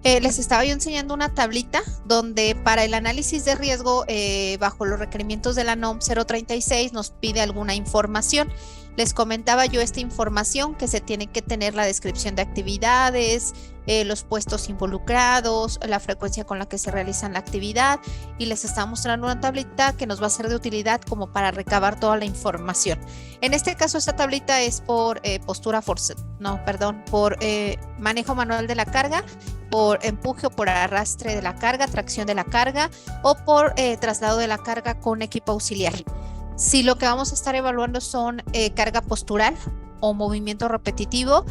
Les estaba yo enseñando una tablita donde para el análisis de riesgo, bajo los requerimientos de la NOM 036, nos pide alguna información. Les comentaba yo esta información que se tiene que tener la descripción de actividades, los puestos involucrados, la frecuencia con la que se realizan la actividad, y les estaba mostrando una tablita que nos va a ser de utilidad como para recabar toda la información. En este caso, esta tablita es por por manejo manual de la carga, por empuje o por arrastre de la carga, tracción de la carga o por traslado de la carga con equipo auxiliar. Si lo que vamos a estar evaluando son carga postural o movimiento repetitivo,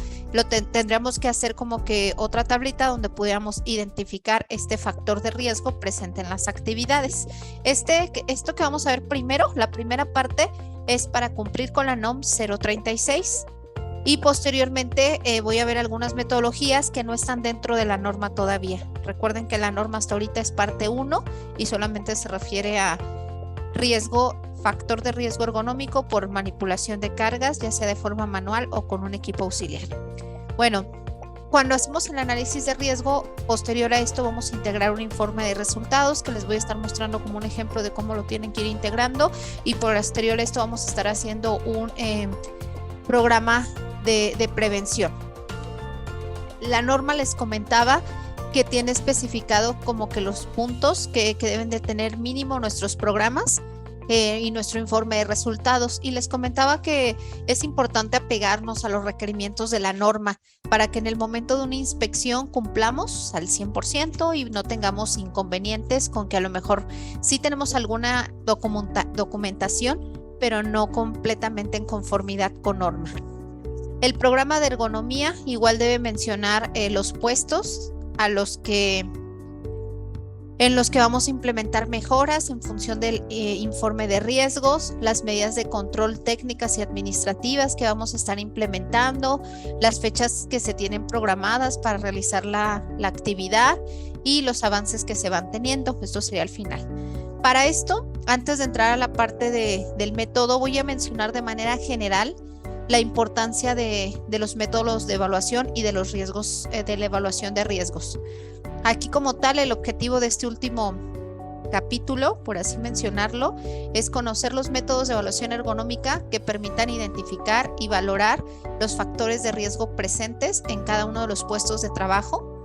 tendríamos que hacer como que otra tablita donde pudiéramos identificar este factor de riesgo presente en las actividades. Esto que vamos a ver primero, la primera parte, es para cumplir con la NOM 036. Y posteriormente voy a ver algunas metodologías que no están dentro de la norma todavía. Recuerden que la norma hasta ahorita es parte 1 y solamente se refiere a factor de riesgo ergonómico por manipulación de cargas, ya sea de forma manual o con un equipo auxiliar. Bueno, cuando hacemos el análisis de riesgo, posterior a esto vamos a integrar un informe de resultados que les voy a estar mostrando como un ejemplo de cómo lo tienen que ir integrando, y posterior a esto vamos a estar haciendo un programa de prevención. La norma les comentaba que tiene especificado como que los puntos que deben de tener mínimo nuestros programas y nuestro informe de resultados, y les comentaba que es importante apegarnos a los requerimientos de la norma para que en el momento de una inspección cumplamos al 100% y no tengamos inconvenientes con que a lo mejor sí tenemos alguna documentación, pero no completamente en conformidad con norma. El programa de ergonomía igual debe mencionar los puestos en los que vamos a implementar mejoras en función del informe de riesgos, las medidas de control técnicas y administrativas que vamos a estar implementando, las fechas que se tienen programadas para realizar la actividad y los avances que se van teniendo. Esto sería al final. Para esto, antes de entrar a la parte del método, voy a mencionar de manera general la importancia de los métodos de evaluación y de los riesgos, de la evaluación de riesgos. Aquí como tal, el objetivo de este último capítulo, por así mencionarlo, es conocer los métodos de evaluación ergonómica que permitan identificar y valorar los factores de riesgo presentes en cada uno de los puestos de trabajo,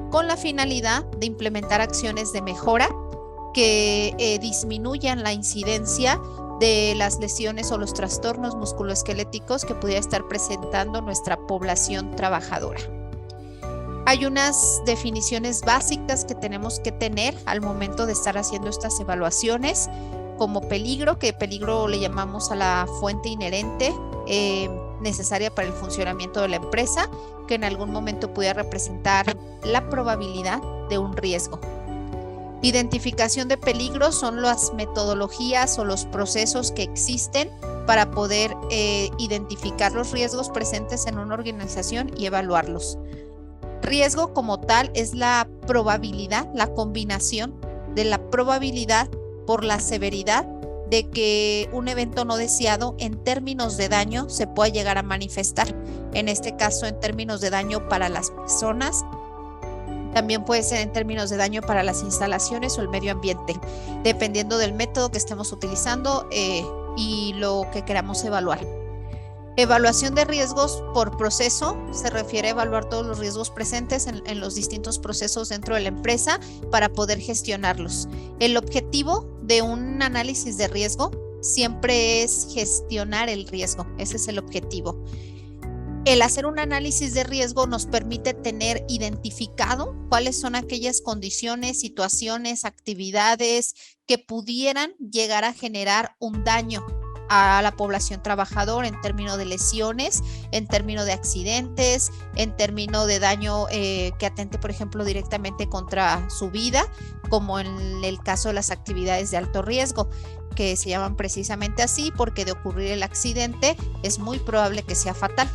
con la finalidad de implementar acciones de mejora que disminuyan la incidencia de las lesiones o los trastornos musculoesqueléticos que pudiera estar presentando nuestra población trabajadora. Hay unas definiciones básicas que tenemos que tener al momento de estar haciendo estas evaluaciones, como peligro, que peligro le llamamos a la fuente inherente necesaria para el funcionamiento de la empresa, que en algún momento pudiera representar la probabilidad de un riesgo. Identificación de peligros son las metodologías o los procesos que existen para poder identificar los riesgos presentes en una organización y evaluarlos. Riesgo como tal es la probabilidad, la combinación de la probabilidad por la severidad de que un evento no deseado en términos de daño se pueda llegar a manifestar. En este caso, en términos de daño para las personas, también puede ser en términos de daño para las instalaciones o el medio ambiente, dependiendo del método que estemos utilizando y lo que queramos evaluar. Evaluación de riesgos por proceso se refiere a evaluar todos los riesgos presentes en los distintos procesos dentro de la empresa para poder gestionarlos. El objetivo de un análisis de riesgo siempre es gestionar el riesgo. Ese es el objetivo. El hacer un análisis de riesgo nos permite tener identificado cuáles son aquellas condiciones, situaciones, actividades que pudieran llegar a generar un daño a la población trabajadora en términos de lesiones, en términos de accidentes, en términos de daño que atente, por ejemplo, directamente contra su vida, como en el caso de las actividades de alto riesgo, que se llaman precisamente así porque de ocurrir el accidente es muy probable que sea fatal.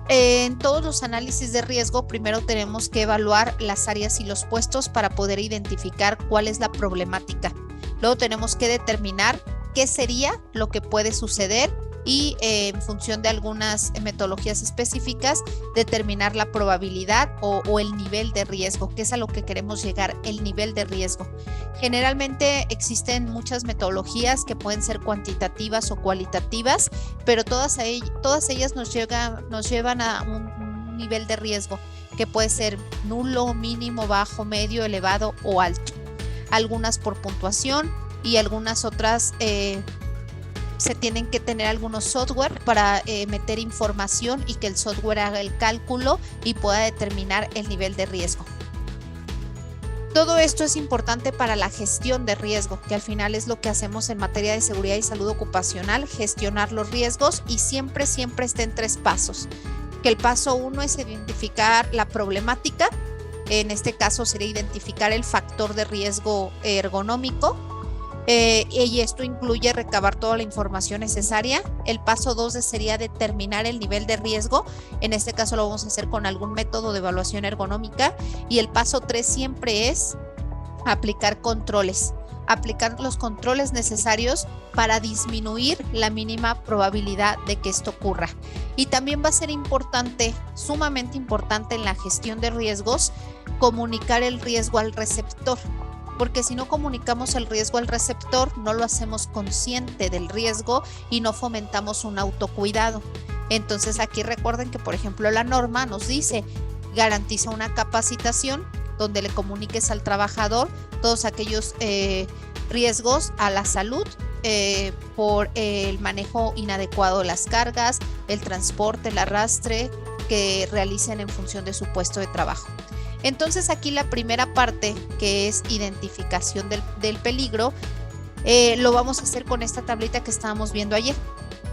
En todos los análisis de riesgo, primero tenemos que evaluar las áreas y los puestos para poder identificar cuál es la problemática. Luego tenemos que determinar qué sería lo que puede suceder y en función de algunas metodologías específicas determinar la probabilidad o el nivel de riesgo, que es a lo que queremos llegar, el nivel de riesgo. Generalmente existen muchas metodologías que pueden ser cuantitativas o cualitativas, pero todas ellas nos llevan a un nivel de riesgo que puede ser nulo, mínimo, bajo, medio, elevado o alto. Algunas por puntuación y algunas otras se tienen que tener algunos software para meter información y que el software haga el cálculo y pueda determinar el nivel de riesgo. Todo esto es importante para la gestión de riesgo, que al final es lo que hacemos en materia de seguridad y salud ocupacional, gestionar los riesgos, y siempre está en 3 pasos. Que el paso 1 es identificar la problemática, en este caso sería identificar el factor de riesgo ergonómico, y esto incluye recabar toda la información necesaria. El paso 2 sería determinar el nivel de riesgo, en este caso lo vamos a hacer con algún método de evaluación ergonómica, y el paso 3 siempre es aplicar controles, aplicar los controles necesarios para disminuir la mínima probabilidad de que esto ocurra. Y también va a ser importante, sumamente importante en la gestión de riesgos, comunicar el riesgo al receptor, porque si no comunicamos el riesgo al receptor, no lo hacemos consciente del riesgo y no fomentamos un autocuidado. Entonces aquí recuerden que, por ejemplo, la norma nos dice, garantiza una capacitación donde le comuniques al trabajador todos aquellos riesgos a la salud por el manejo inadecuado de las cargas, el transporte, el arrastre que realicen en función de su puesto de trabajo. Entonces aquí la primera parte, que es identificación del peligro, lo vamos a hacer con esta tablita que estábamos viendo ayer,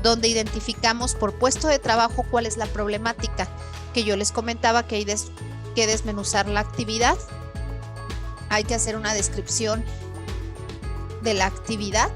donde identificamos por puesto de trabajo cuál es la problemática, que yo les comentaba que hay que desmenuzar la actividad, hay que hacer una descripción de la actividad,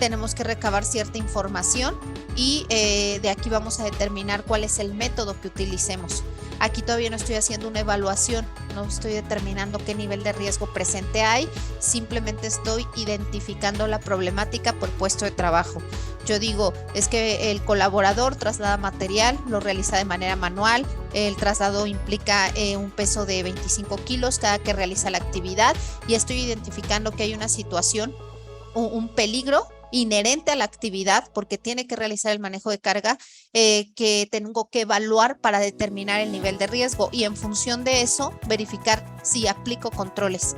tenemos que recabar cierta información y de aquí vamos a determinar cuál es el método que utilicemos. Aquí todavía no estoy haciendo una evaluación, no estoy determinando qué nivel de riesgo presente hay, simplemente estoy identificando la problemática por puesto de trabajo. Yo digo, es que el colaborador traslada material, lo realiza de manera manual, el traslado implica un peso de 25 kilos cada que realiza la actividad, y estoy identificando que hay una situación, un peligro inherente a la actividad porque tiene que realizar el manejo de carga que tengo que evaluar para determinar el nivel de riesgo, y en función de eso verificar si aplico controles.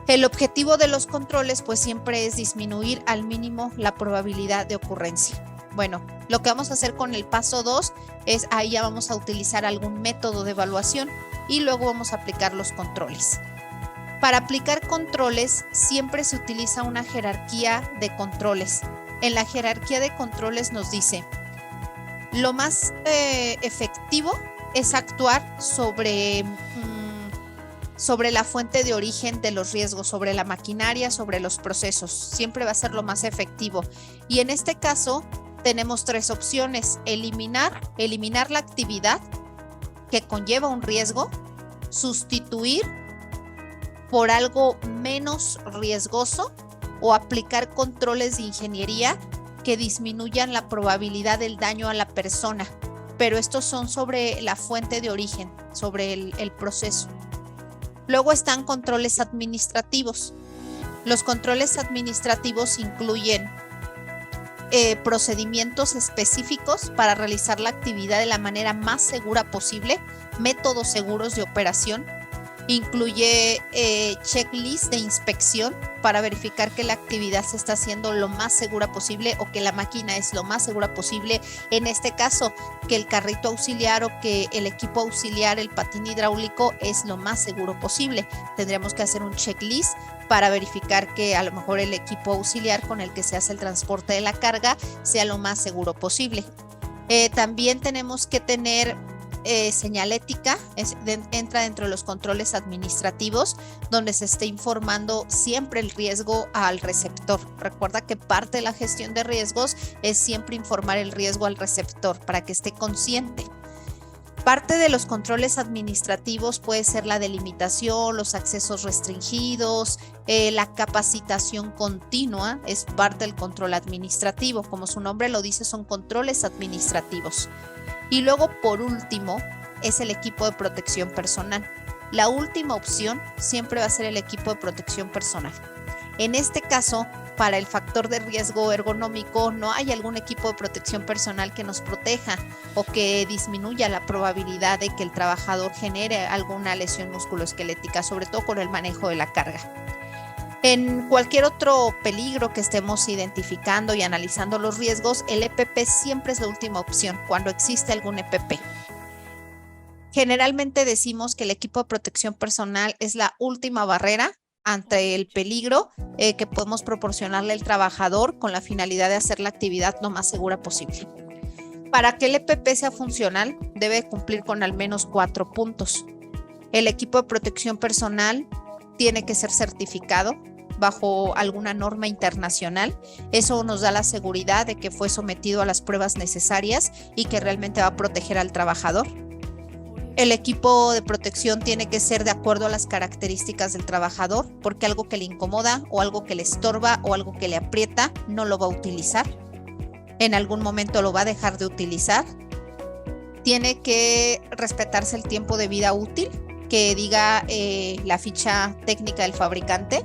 El objetivo de los controles pues siempre es disminuir al mínimo la probabilidad de ocurrencia. Bueno, lo que vamos a hacer con el paso 2 es ahí ya vamos a utilizar algún método de evaluación y luego vamos a aplicar los controles. Para aplicar controles siempre se utiliza una jerarquía de controles. En la jerarquía de controles nos dice, lo más efectivo es actuar sobre la fuente de origen de los riesgos, sobre la maquinaria, sobre los procesos. Siempre va a ser lo más efectivo. Y en este caso tenemos 3 opciones: eliminar la actividad que conlleva un riesgo, sustituir por algo menos riesgoso o aplicar controles de ingeniería que disminuyan la probabilidad del daño a la persona. Pero estos son sobre la fuente de origen, sobre el proceso. Luego están controles administrativos. Los controles administrativos incluyen procedimientos específicos para realizar la actividad de la manera más segura posible, métodos seguros de operación. Incluye checklist de inspección para verificar que la actividad se está haciendo lo más segura posible o que la máquina es lo más segura posible. En este caso, que el carrito auxiliar o que el equipo auxiliar, el patín hidráulico, es lo más seguro posible. Tendremos que hacer un checklist para verificar que a lo mejor el equipo auxiliar con el que se hace el transporte de la carga sea lo más seguro posible. También tenemos que tener señalética, entra dentro de los controles administrativos, donde se esté informando siempre el riesgo al receptor. Recuerda que parte de la gestión de riesgos es siempre informar el riesgo al receptor para que esté consciente. Parte de los controles administrativos puede ser la delimitación, los accesos restringidos, la capacitación continua es parte del control administrativo. Como su nombre lo dice, son controles administrativos. Y luego, por último, es el equipo de protección personal. La última opción siempre va a ser el equipo de protección personal. En este caso, para el factor de riesgo ergonómico, no hay algún equipo de protección personal que nos proteja o que disminuya la probabilidad de que el trabajador genere alguna lesión musculoesquelética, sobre todo con el manejo de la carga. En cualquier otro peligro que estemos identificando y analizando los riesgos, el EPP siempre es la última opción cuando existe algún EPP. Generalmente decimos que el equipo de protección personal es la última barrera ante el peligro que podemos proporcionarle al trabajador con la finalidad de hacer la actividad lo más segura posible. Para que el EPP sea funcional, debe cumplir con al menos 4 puntos. El equipo de protección personal tiene que ser certificado bajo alguna norma internacional. Eso nos da la seguridad de que fue sometido a las pruebas necesarias y que realmente va a proteger al trabajador. El equipo de protección tiene que ser de acuerdo a las características del trabajador, porque algo que le incomoda o algo que le estorba o algo que le aprieta no lo va a utilizar. En algún momento lo va a dejar de utilizar. Tiene que respetarse el tiempo de vida útil que diga la ficha técnica del fabricante.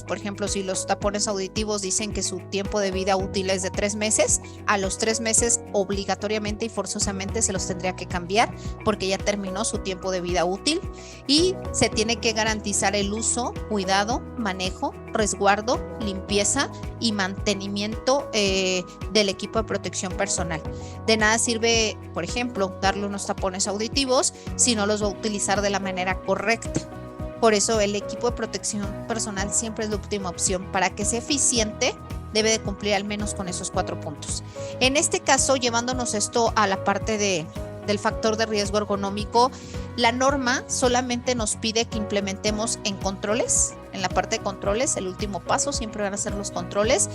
Por ejemplo, si los tapones auditivos dicen que su tiempo de vida útil es de 3 meses, a los 3 meses obligatoriamente y forzosamente se los tendría que cambiar porque ya terminó su tiempo de vida útil, y se tiene que garantizar el uso, cuidado, manejo, resguardo, limpieza y mantenimiento del equipo de protección personal. De nada sirve, por ejemplo, darle unos tapones auditivos si no los va a utilizar de la manera correcta. Por eso el equipo de protección personal siempre es la última opción. Para que sea eficiente, debe de cumplir al menos con esos 4 puntos. En este caso, llevándonos esto a la parte del factor de riesgo ergonómico, la norma solamente nos pide que implementemos en controles, en la parte de controles, el último paso siempre van a ser los controles,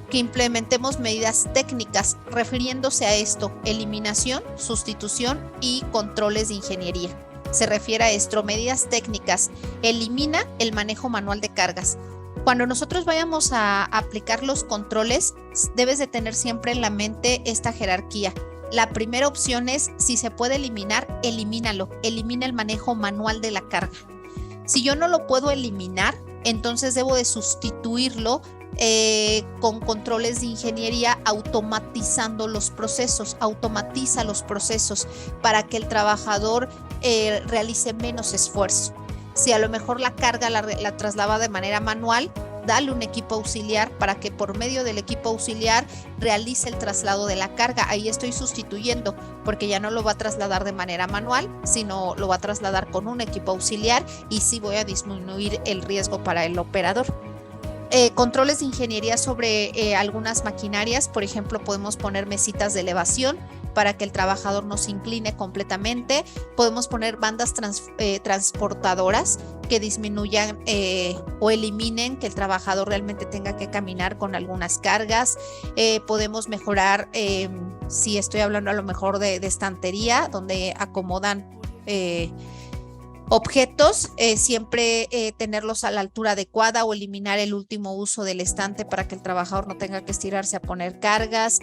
que implementemos medidas técnicas refiriéndose a esto: eliminación, sustitución y controles de ingeniería. Se refiere a esto, medidas técnicas: elimina el manejo manual de cargas. Cuando nosotros vayamos a aplicar los controles, debes de tener siempre en la mente esta jerarquía. La primera opción es, si se puede eliminar, elimínalo. Elimina el manejo manual de la carga. Si yo no lo puedo eliminar, entonces debo de sustituirlo con controles de ingeniería, automatizando los procesos. Automatiza los procesos para que el trabajador realice menos esfuerzo. Si a lo mejor la carga la traslada de manera manual, dale un equipo auxiliar para que por medio del equipo auxiliar realice el traslado de la carga. Ahí estoy sustituyendo, porque ya no lo va a trasladar de manera manual, sino lo va a trasladar con un equipo auxiliar, y sí voy a disminuir el riesgo para el operador. Controles de ingeniería sobre algunas maquinarias. Por ejemplo, podemos poner mesitas de elevación para que el trabajador no se incline completamente. Podemos poner bandas transportadoras que disminuyan o eliminen que el trabajador realmente tenga que caminar con algunas cargas. Podemos mejorar, si estoy hablando a lo mejor de estantería, donde acomodan objetos, siempre tenerlos a la altura adecuada, o eliminar el último uso del estante para que el trabajador no tenga que estirarse a poner cargas.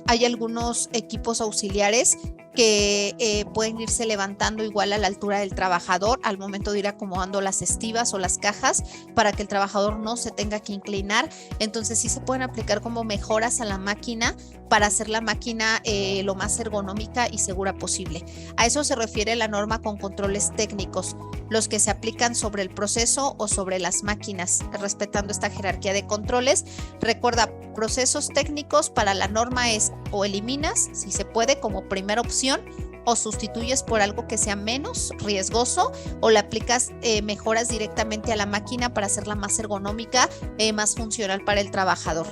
Hay algunos equipos auxiliares que pueden irse levantando igual a la altura del trabajador al momento de ir acomodando las estivas o las cajas, para que el trabajador no se tenga que inclinar. Entonces sí se pueden aplicar como mejoras a la máquina para hacer la máquina lo más ergonómica y segura posible. A eso se refiere la norma con controles técnicos, los que se aplican sobre el proceso o sobre las máquinas, respetando esta jerarquía de controles. Recuerda, procesos técnicos para la norma es o eliminas, si se puede, como primera opción, o sustituyes por algo que sea menos riesgoso, o le aplicas mejoras directamente a la máquina para hacerla más ergonómica, más funcional para el trabajador.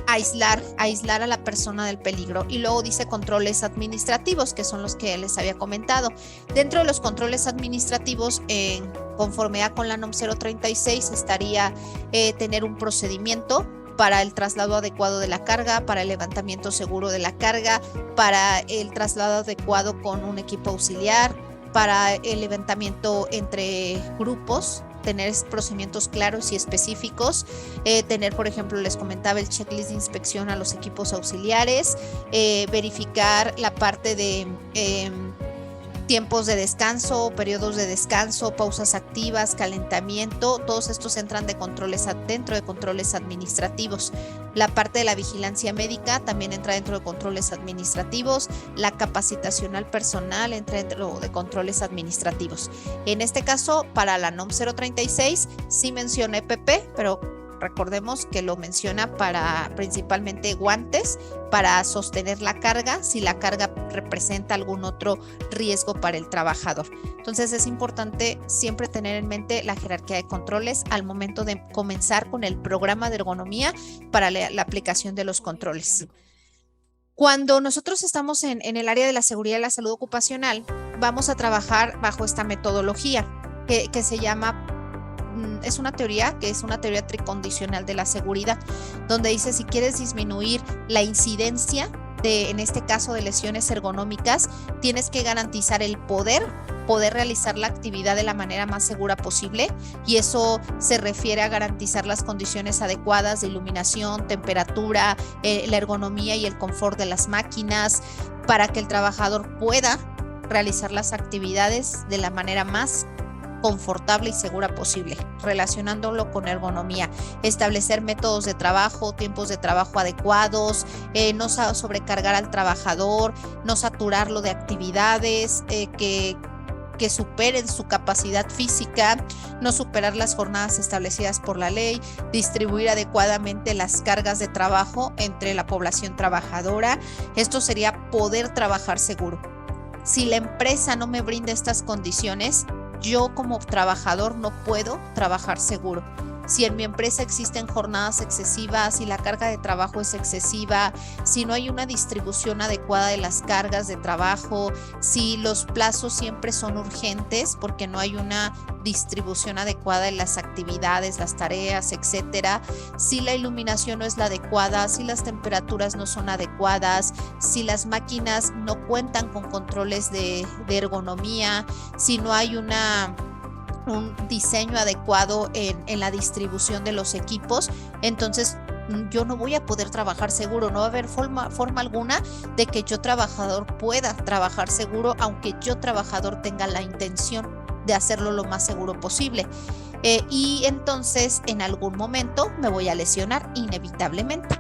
Aislar a la persona del peligro. Y luego dice controles administrativos, que son los que les había comentado. Dentro de los controles administrativos, en conformidad con la NOM 036, estaría tener un procedimiento para el traslado adecuado de la carga, para el levantamiento seguro de la carga, para el traslado adecuado con un equipo auxiliar, para el levantamiento entre grupos, tener procedimientos claros y específicos, tener, por ejemplo, les comentaba el checklist de inspección a los equipos auxiliares, verificar la parte de tiempos de descanso, periodos de descanso, pausas activas, calentamiento, todos estos entran dentro de controles administrativos. La parte de la vigilancia médica también entra dentro de controles administrativos. La capacitación al personal entra dentro de controles administrativos. En este caso, para la NOM 036, sí menciona EPP, pero recordemos que lo menciona para principalmente guantes, para sostener la carga, si la carga representa algún otro riesgo para el trabajador. Entonces es importante siempre tener en mente la jerarquía de controles al momento de comenzar con el programa de ergonomía para la aplicación de los controles. Cuando nosotros estamos en el área de la seguridad y la salud ocupacional, vamos a trabajar bajo esta metodología que se llama, es una teoría tricondicional de la seguridad, donde dice si quieres disminuir la incidencia en este caso de lesiones ergonómicas, tienes que garantizar el poder realizar la actividad de la manera más segura posible, y eso se refiere a garantizar las condiciones adecuadas de iluminación, temperatura, la ergonomía y el confort de las máquinas para que el trabajador pueda realizar las actividades de la manera más confortable y segura posible, relacionándolo con ergonomía, establecer métodos de trabajo, tiempos de trabajo adecuados, no sobrecargar al trabajador, no saturarlo de actividades que superen su capacidad física, no superar las jornadas establecidas por la ley, distribuir adecuadamente las cargas de trabajo entre la población trabajadora. Esto sería poder trabajar seguro. Si la empresa no me brinda estas condiciones, yo como trabajador no puedo trabajar seguro. Si en mi empresa existen jornadas excesivas, si la carga de trabajo es excesiva, si no hay una distribución adecuada de las cargas de trabajo, si los plazos siempre son urgentes porque no hay una distribución adecuada de las actividades, las tareas, etcétera, si la iluminación no es la adecuada, si las temperaturas no son adecuadas, si las máquinas no cuentan con controles de ergonomía, si no hay un diseño adecuado en la distribución de los equipos, entonces yo no voy a poder trabajar seguro, no va a haber forma alguna de que yo trabajador pueda trabajar seguro, aunque yo trabajador tenga la intención de hacerlo lo más seguro posible. Y entonces en algún momento me voy a lesionar inevitablemente.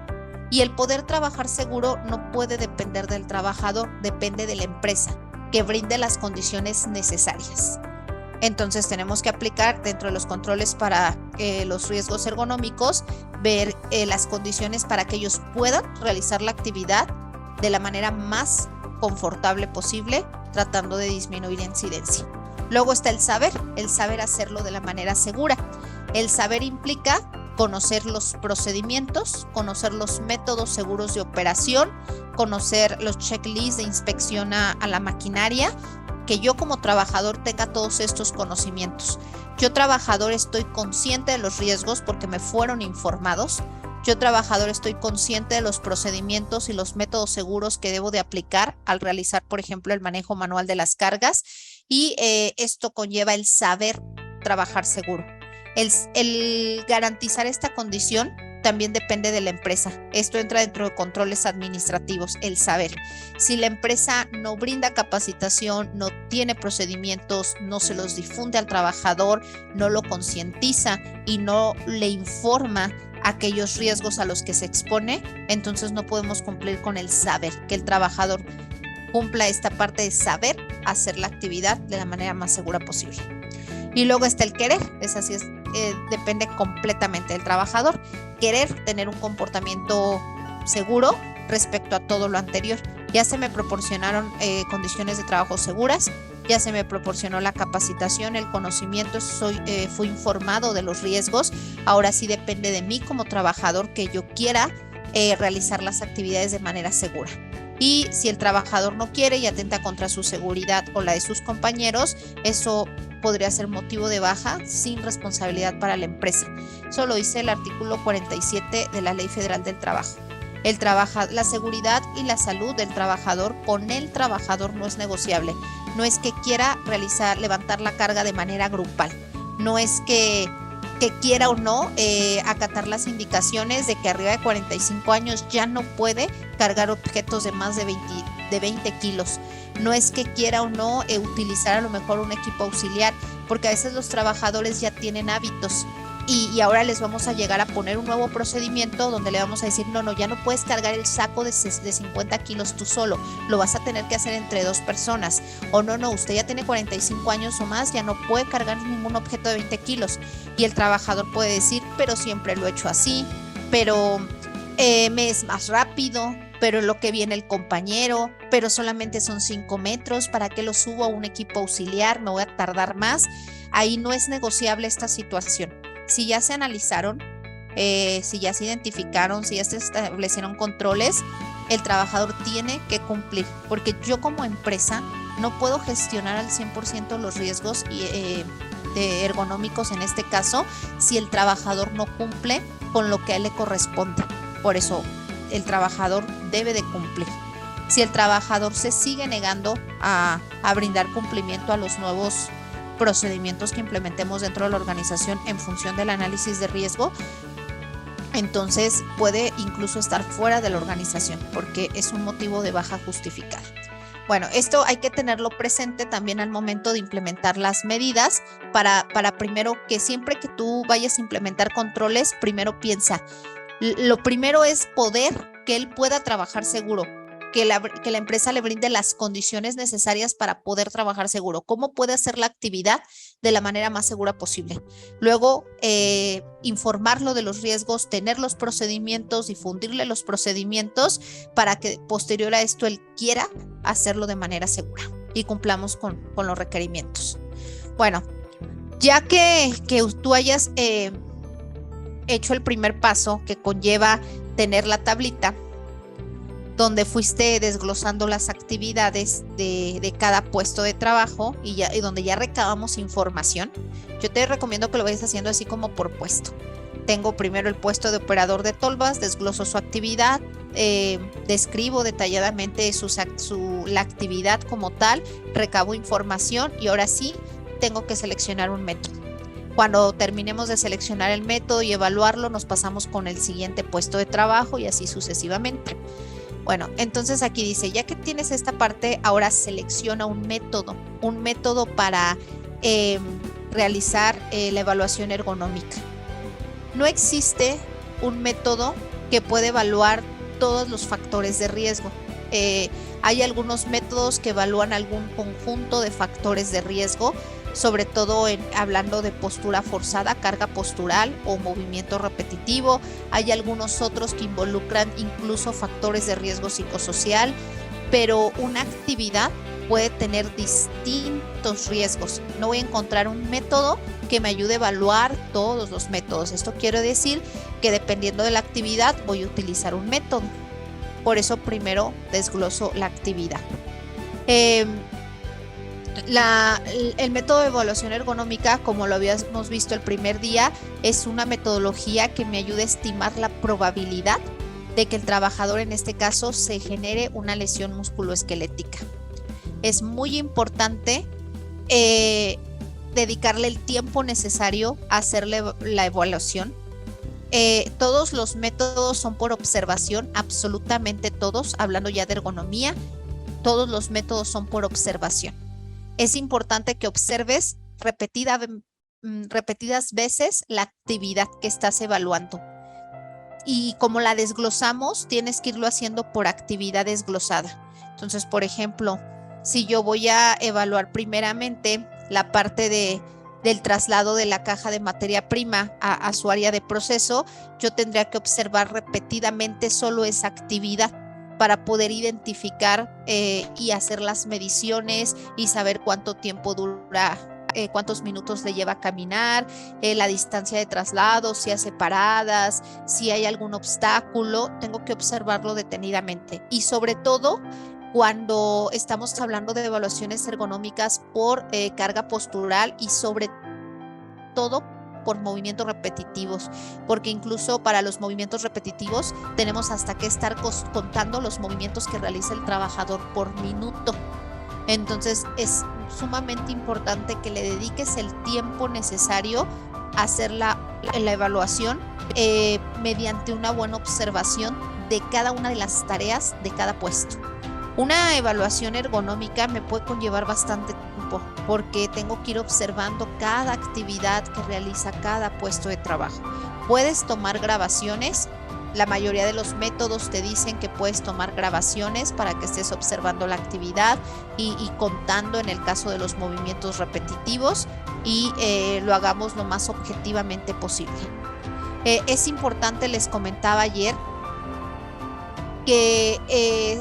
Y el poder trabajar seguro no puede depender del trabajador, depende de la empresa que brinde las condiciones necesarias. Entonces tenemos que aplicar dentro de los controles para los riesgos ergonómicos, ver las condiciones para que ellos puedan realizar la actividad de la manera más confortable posible, tratando de disminuir la incidencia. Luego está el saber hacerlo de la manera segura. El saber implica conocer los procedimientos, conocer los métodos seguros de operación, conocer los checklists de inspección a la maquinaria, que yo como trabajador tenga todos estos conocimientos. Yo trabajador estoy consciente de los riesgos porque me fueron informados. Yo trabajador estoy consciente de los procedimientos y los métodos seguros que debo de aplicar al realizar, por ejemplo, el manejo manual de las cargas, y esto conlleva el saber trabajar seguro. El garantizar esta condición también depende de la empresa. Esto entra dentro de controles administrativos, el saber. Si la empresa no brinda capacitación, no tiene procedimientos, no se los difunde al trabajador, no lo concientiza y no le informa aquellos riesgos a los que se expone, entonces no podemos cumplir con el saber, que el trabajador cumpla esta parte de saber hacer la actividad de la manera más segura posible. Y luego está el querer, depende completamente del trabajador. Querer tener un comportamiento seguro respecto a todo lo anterior. Ya se me proporcionaron condiciones de trabajo seguras, ya se me proporcionó la capacitación, el conocimiento, fui informado de los riesgos. Ahora sí depende de mí como trabajador que yo quiera realizar las actividades de manera segura. Y si el trabajador no quiere y atenta contra su seguridad o la de sus compañeros, eso podría ser motivo de baja sin responsabilidad para la empresa. Eso lo dice el artículo 47 de la Ley Federal del Trabajo. La seguridad y la salud del trabajador con el trabajador no es negociable. No es que quiera levantar la carga de manera grupal. No es que quiera o no acatar las indicaciones de que arriba de 45 años ya no puede cargar objetos de más de 20 kilos. No es que quiera o no utilizar a lo mejor un equipo auxiliar, porque a veces los trabajadores ya tienen hábitos y ahora les vamos a llegar a poner un nuevo procedimiento donde le vamos a decir, no, ya no puedes cargar el saco de 50 kilos tú solo, lo vas a tener que hacer entre 2 personas. O no, usted ya tiene 45 años o más, ya no puede cargar ningún objeto de 20 kilos. Y el trabajador puede decir, pero siempre lo he hecho así, pero me es más rápido, pero en lo que viene el compañero, pero solamente son 5 metros, ¿para qué lo subo a un equipo auxiliar? Me voy a tardar más. Ahí no es negociable esta situación. Si ya se analizaron, si ya se identificaron, si ya se establecieron controles, el trabajador tiene que cumplir, porque yo como empresa no puedo gestionar al 100% los riesgos ergonómicos en este caso si el trabajador no cumple con lo que a él le corresponde. Por eso el trabajador debe de cumplir. Si el trabajador se sigue negando a brindar cumplimiento a los nuevos procedimientos que implementemos dentro de la organización en función del análisis de riesgo, entonces puede incluso estar fuera de la organización porque es un motivo de baja justificada. Bueno, esto hay que tenerlo presente también al momento de implementar las medidas para primero que siempre que tú vayas a implementar controles, primero piensa, lo primero es que él pueda trabajar seguro, que la empresa le brinde las condiciones necesarias para poder trabajar seguro. ¿Cómo puede hacer la actividad de la manera más segura posible? Luego, informarlo de los riesgos, tener los procedimientos, difundirle los procedimientos para que posterior a esto él quiera hacerlo de manera segura y cumplamos con los requerimientos. Bueno, ya que tú hayas hecho el primer paso que conlleva tener la tablita, donde fuiste desglosando las actividades de cada puesto de trabajo y donde ya recabamos información, yo te recomiendo que lo vayas haciendo así como por puesto. Tengo primero el puesto de operador de tolvas, desgloso su actividad, describo detalladamente la actividad como tal, recabo información y ahora sí tengo que seleccionar un método. Cuando terminemos de seleccionar el método y evaluarlo, nos pasamos con el siguiente puesto de trabajo y así sucesivamente. Bueno, entonces aquí dice, ya que tienes esta parte, ahora selecciona un método para realizar la evaluación ergonómica. No existe un método que pueda evaluar todos los factores de riesgo. Hay algunos métodos que evalúan algún conjunto de factores de riesgo, sobre todo hablando de postura forzada, carga postural o movimiento repetitivo. Hay algunos otros que involucran incluso factores de riesgo psicosocial, pero una actividad puede tener distintos riesgos. No voy a encontrar un método que me ayude a evaluar todos los métodos. Esto quiere decir que dependiendo de la actividad voy a utilizar un método. Por eso primero desgloso la actividad. El método de evaluación ergonómica, como lo habíamos visto el primer día, es una metodología que me ayuda a estimar la probabilidad de que el trabajador, en este caso, se genere una lesión musculoesquelética. Es muy importante dedicarle el tiempo necesario a hacerle la evaluación. Todos los métodos son por observación, absolutamente todos, hablando ya de ergonomía, todos los métodos son por observación. Es importante que observes repetidas veces la actividad que estás evaluando. Y como la desglosamos, tienes que irlo haciendo por actividad desglosada. Entonces, por ejemplo, si yo voy a evaluar primeramente la parte del traslado de la caja de materia prima a su área de proceso, yo tendría que observar repetidamente solo esa actividad para poder identificar y hacer las mediciones y saber cuánto tiempo dura, cuántos minutos le lleva a caminar, la distancia de traslado, si hace paradas, si hay algún obstáculo, tengo que observarlo detenidamente. Y sobre todo, cuando estamos hablando de evaluaciones ergonómicas por carga postural y sobre todo por movimientos repetitivos, porque incluso para los movimientos repetitivos tenemos hasta que estar contando los movimientos que realiza el trabajador por minuto. Entonces es sumamente importante que le dediques el tiempo necesario a hacer la evaluación mediante una buena observación de cada una de las tareas de cada puesto. Una evaluación ergonómica me puede conllevar bastante tiempo porque tengo que ir observando cada actividad que realiza cada puesto de trabajo. Puedes tomar grabaciones. La mayoría de los métodos te dicen que puedes tomar grabaciones para que estés observando la actividad y contando en el caso de los movimientos repetitivos y lo hagamos lo más objetivamente posible. Es importante, les comentaba ayer, que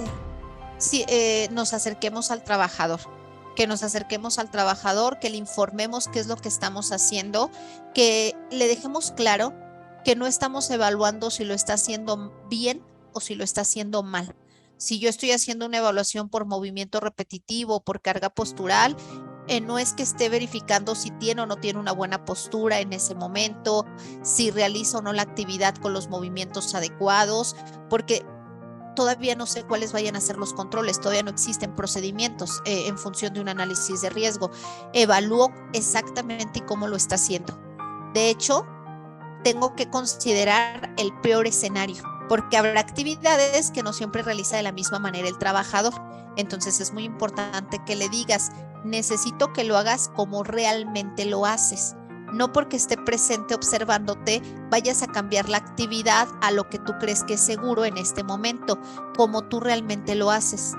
nos acerquemos al trabajador, que le informemos qué es lo que estamos haciendo, que le dejemos claro que no estamos evaluando si lo está haciendo bien o si lo está haciendo mal. Si yo estoy haciendo una evaluación por movimiento repetitivo, por carga postural, no es que esté verificando si tiene o no tiene una buena postura en ese momento, si realiza o no la actividad con los movimientos adecuados, porque todavía no sé cuáles vayan a ser los controles, todavía no existen procedimientos en función de un análisis de riesgo. Evalúo exactamente cómo lo está haciendo. De hecho, tengo que considerar el peor escenario, porque habrá actividades que no siempre realiza de la misma manera el trabajador. Entonces es muy importante que le digas, necesito que lo hagas como realmente lo haces. No porque esté presente observándote, vayas a cambiar la actividad a lo que tú crees que es seguro en este momento, como tú realmente lo haces.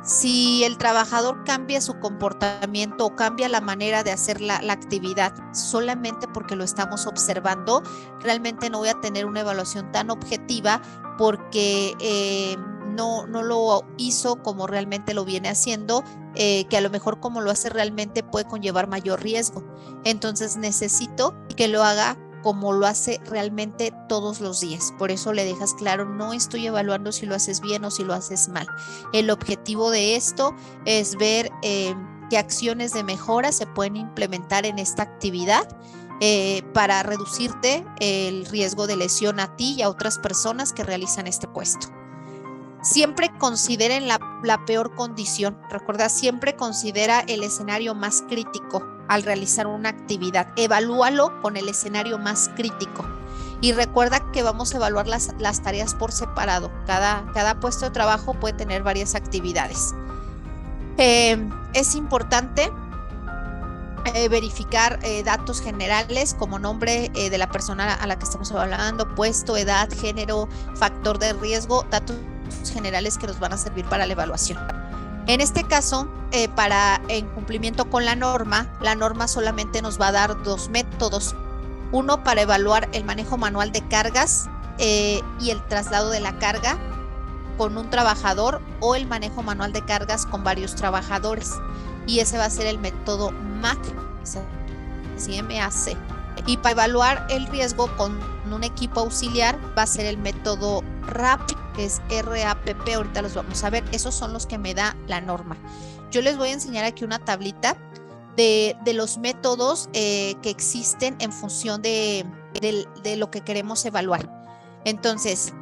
Si el trabajador cambia su comportamiento o cambia la manera de hacer la actividad solamente porque lo estamos observando, realmente no voy a tener una evaluación tan objetiva porque no lo hizo como realmente lo viene haciendo, que a lo mejor como lo hace realmente puede conllevar mayor riesgo. Entonces necesito que lo haga como lo hace realmente todos los días. Por eso le dejas claro, no estoy evaluando si lo haces bien o si lo haces mal. El objetivo de esto es ver qué acciones de mejora se pueden implementar en esta actividad para reducirte el riesgo de lesión a ti y a otras personas que realizan este puesto. Siempre consideren la peor condición. Recuerda, siempre considera el escenario más crítico al realizar una actividad. Evalúalo con el escenario más crítico. Y recuerda que vamos a evaluar las tareas por separado. Cada puesto de trabajo puede tener varias actividades. Es importante verificar datos generales como nombre de la persona a la que estamos evaluando, puesto, edad, género, factor de riesgo, datos generales que nos van a servir para la evaluación. En este caso, en cumplimiento con la norma solamente nos va a dar dos métodos. Uno para evaluar el manejo manual de cargas y el traslado de la carga con un trabajador o el manejo manual de cargas con varios trabajadores. Y ese va a ser el método MAC, MAC. Y para evaluar el riesgo con un equipo auxiliar va a ser el método RAP, que es RAPP, ahorita los vamos a ver. Esos son los que me da la norma. Yo les voy a enseñar aquí una tablita de los métodos que existen en función de lo que queremos evaluar. Entonces,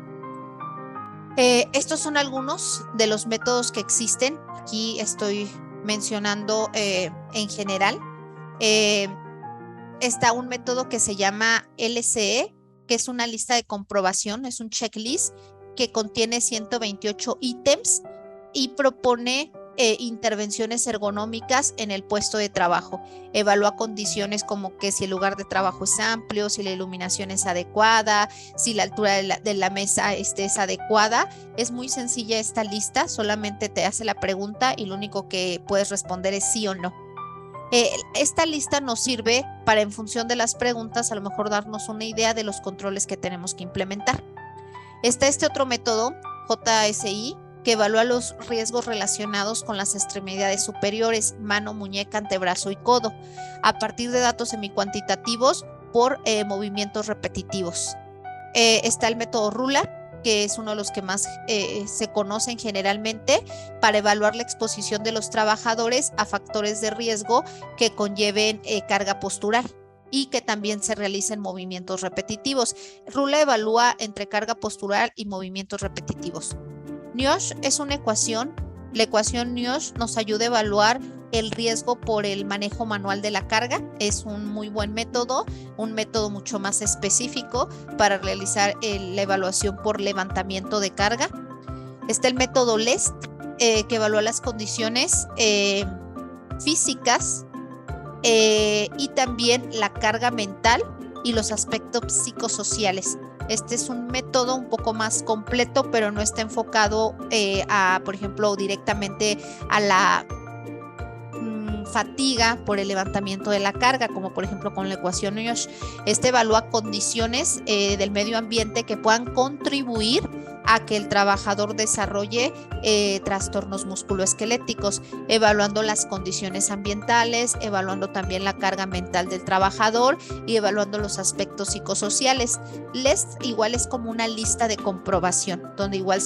estos son algunos de los métodos que existen. Aquí estoy mencionando en general. Está un método que se llama LCE, que es una lista de comprobación, es un checklist que contiene 128 ítems y propone intervenciones ergonómicas en el puesto de trabajo. Evalúa condiciones como que si el lugar de trabajo es amplio, si la iluminación es adecuada, si la altura de la mesa es adecuada. Es muy sencilla esta lista, solamente te hace la pregunta y lo único que puedes responder es sí o no. Esta lista nos sirve para, en función de las preguntas, a lo mejor darnos una idea de los controles que tenemos que implementar. Está este otro método, JSI, que evalúa los riesgos relacionados con las extremidades superiores, mano, muñeca, antebrazo y codo, a partir de datos semicuantitativos por movimientos repetitivos. Está el método RULA, que es uno de los que más se conocen generalmente, para evaluar la exposición de los trabajadores a factores de riesgo que conlleven carga postural y que también se realicen movimientos repetitivos. Rula evalúa entre carga postural y movimientos repetitivos. NIOSH es una ecuación. La ecuación NIOSH nos ayuda a evaluar el riesgo por el manejo manual de la carga. Es un muy buen método, un método mucho más específico para realizar la evaluación por levantamiento de carga. Está el método LEST, que evalúa las condiciones físicas y también la carga mental y los aspectos psicosociales. Este es un método un poco más completo, pero no está enfocado por ejemplo, directamente a la fatiga por el levantamiento de la carga, como por ejemplo con la ecuación NIOSH. Este evalúa condiciones del medio ambiente que puedan contribuir a que el trabajador desarrolle trastornos musculoesqueléticos, evaluando las condiciones ambientales, evaluando también la carga mental del trabajador y evaluando los aspectos psicosociales. LEST igual es como una lista de comprobación, donde igual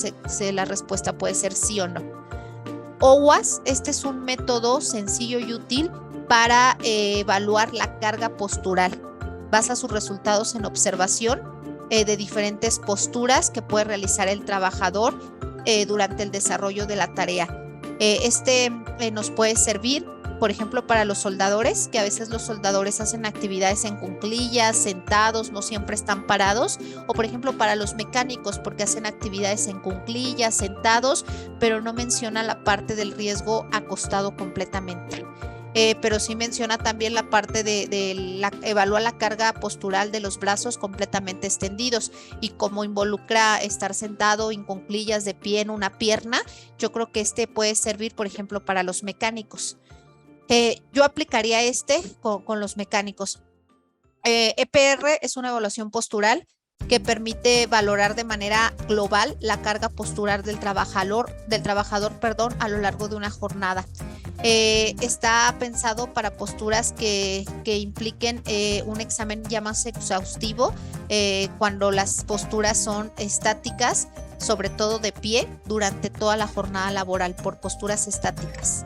la respuesta puede ser sí o no. OWASP, este es un método sencillo y útil para evaluar la carga postural. Basa sus resultados en observación de diferentes posturas que puede realizar el trabajador durante el desarrollo de la tarea. Nos puede servir, por ejemplo, para los soldadores, que a veces los soldadores hacen actividades en cuclillas, sentados, no siempre están parados, o por ejemplo para los mecánicos, porque hacen actividades en cuclillas, sentados, pero no menciona la parte del riesgo acostado completamente. Pero sí menciona también la parte evalúa la carga postural de los brazos completamente extendidos y cómo involucra estar sentado en cuclillas, de pie en una pierna. Yo creo que puede servir, por ejemplo, para los mecánicos. Yo aplicaría con los mecánicos. EPR es una evaluación postural que permite valorar de manera global la carga postural del trabajador, a lo largo de una jornada. Está pensado para posturas que impliquen un examen ya más exhaustivo, cuando las posturas son estáticas, sobre todo de pie, durante toda la jornada laboral, por posturas estáticas.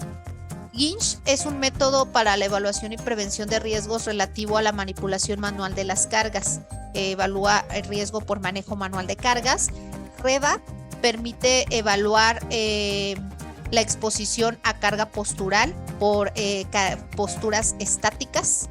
GINCH es un método para la evaluación y prevención de riesgos relativo a la manipulación manual de las cargas. Evalúa el riesgo por manejo manual de cargas. REVA permite evaluar la exposición a carga postural por posturas estáticas.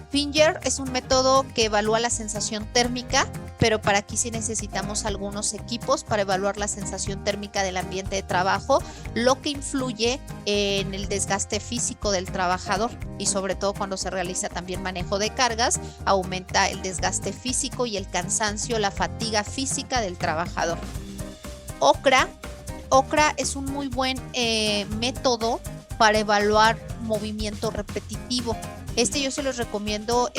Finger es un método que evalúa la sensación térmica, pero para aquí sí necesitamos algunos equipos para evaluar la sensación térmica del ambiente de trabajo, lo que influye en el desgaste físico del trabajador, y sobre todo cuando se realiza también manejo de cargas, aumenta el desgaste físico y el cansancio, la fatiga física del trabajador. OCRA es un muy buen método para evaluar movimiento repetitivo. Yo se los recomiendo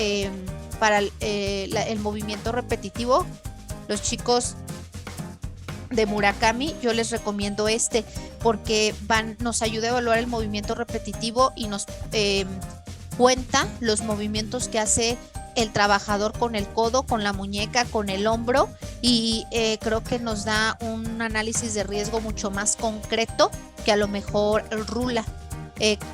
para el movimiento repetitivo. Los chicos de Murakami, yo les recomiendo porque nos ayuda a evaluar el movimiento repetitivo y nos cuenta los movimientos que hace el trabajador con el codo, con la muñeca, con el hombro, y creo que nos da un análisis de riesgo mucho más concreto que a lo mejor Rula.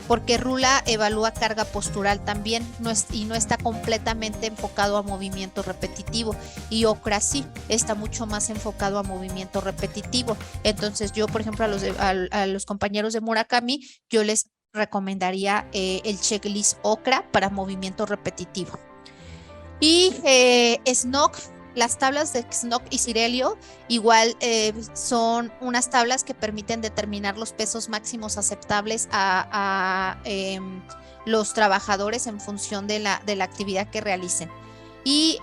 Porque Rula evalúa carga postural también y no está completamente enfocado a movimiento repetitivo, y OCRA sí está mucho más enfocado a movimiento repetitivo. Entonces yo, por ejemplo, a los compañeros de Murakami, yo les recomendaría el checklist OCRA para movimiento repetitivo. Y SNOC, las tablas de SNOC y Cirelio igual son unas tablas que permiten determinar los pesos máximos aceptables a los trabajadores en función de la actividad que realicen. Y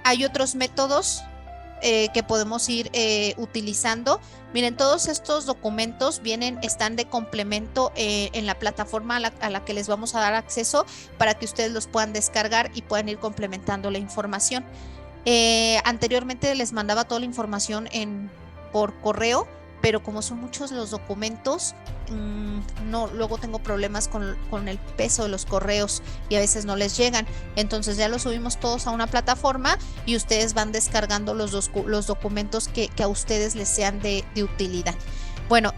hay otros métodos que podemos ir utilizando. Miren, todos estos documentos están de complemento en la plataforma a la que les vamos a dar acceso, para que ustedes los puedan descargar y puedan ir complementando la información. Anteriormente les mandaba toda la información por correo, pero como son muchos los documentos, no, luego tengo problemas con el peso de los correos y a veces no les llegan. Entonces ya los subimos todos a una plataforma y ustedes van descargando los documentos que a ustedes les sean de utilidad. Bueno,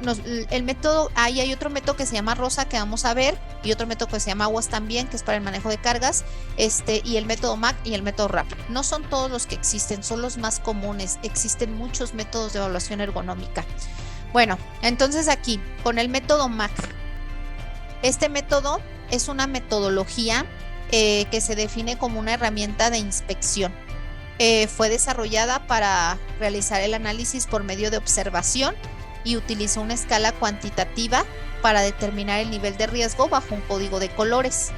el método, ahí hay otro método que se llama Rosa que vamos a ver, y otro método que se llama Aguas también, que es para el manejo de cargas, y el método MAC y el método RAP. No son todos los que existen, son los más comunes. Existen muchos métodos de evaluación ergonómica. Bueno, entonces aquí, con el método MAC. Este método es una metodología que se define como una herramienta de inspección. Fue desarrollada para realizar el análisis por medio de observación y utiliza una escala cuantitativa para determinar el nivel de riesgo bajo un código de colores.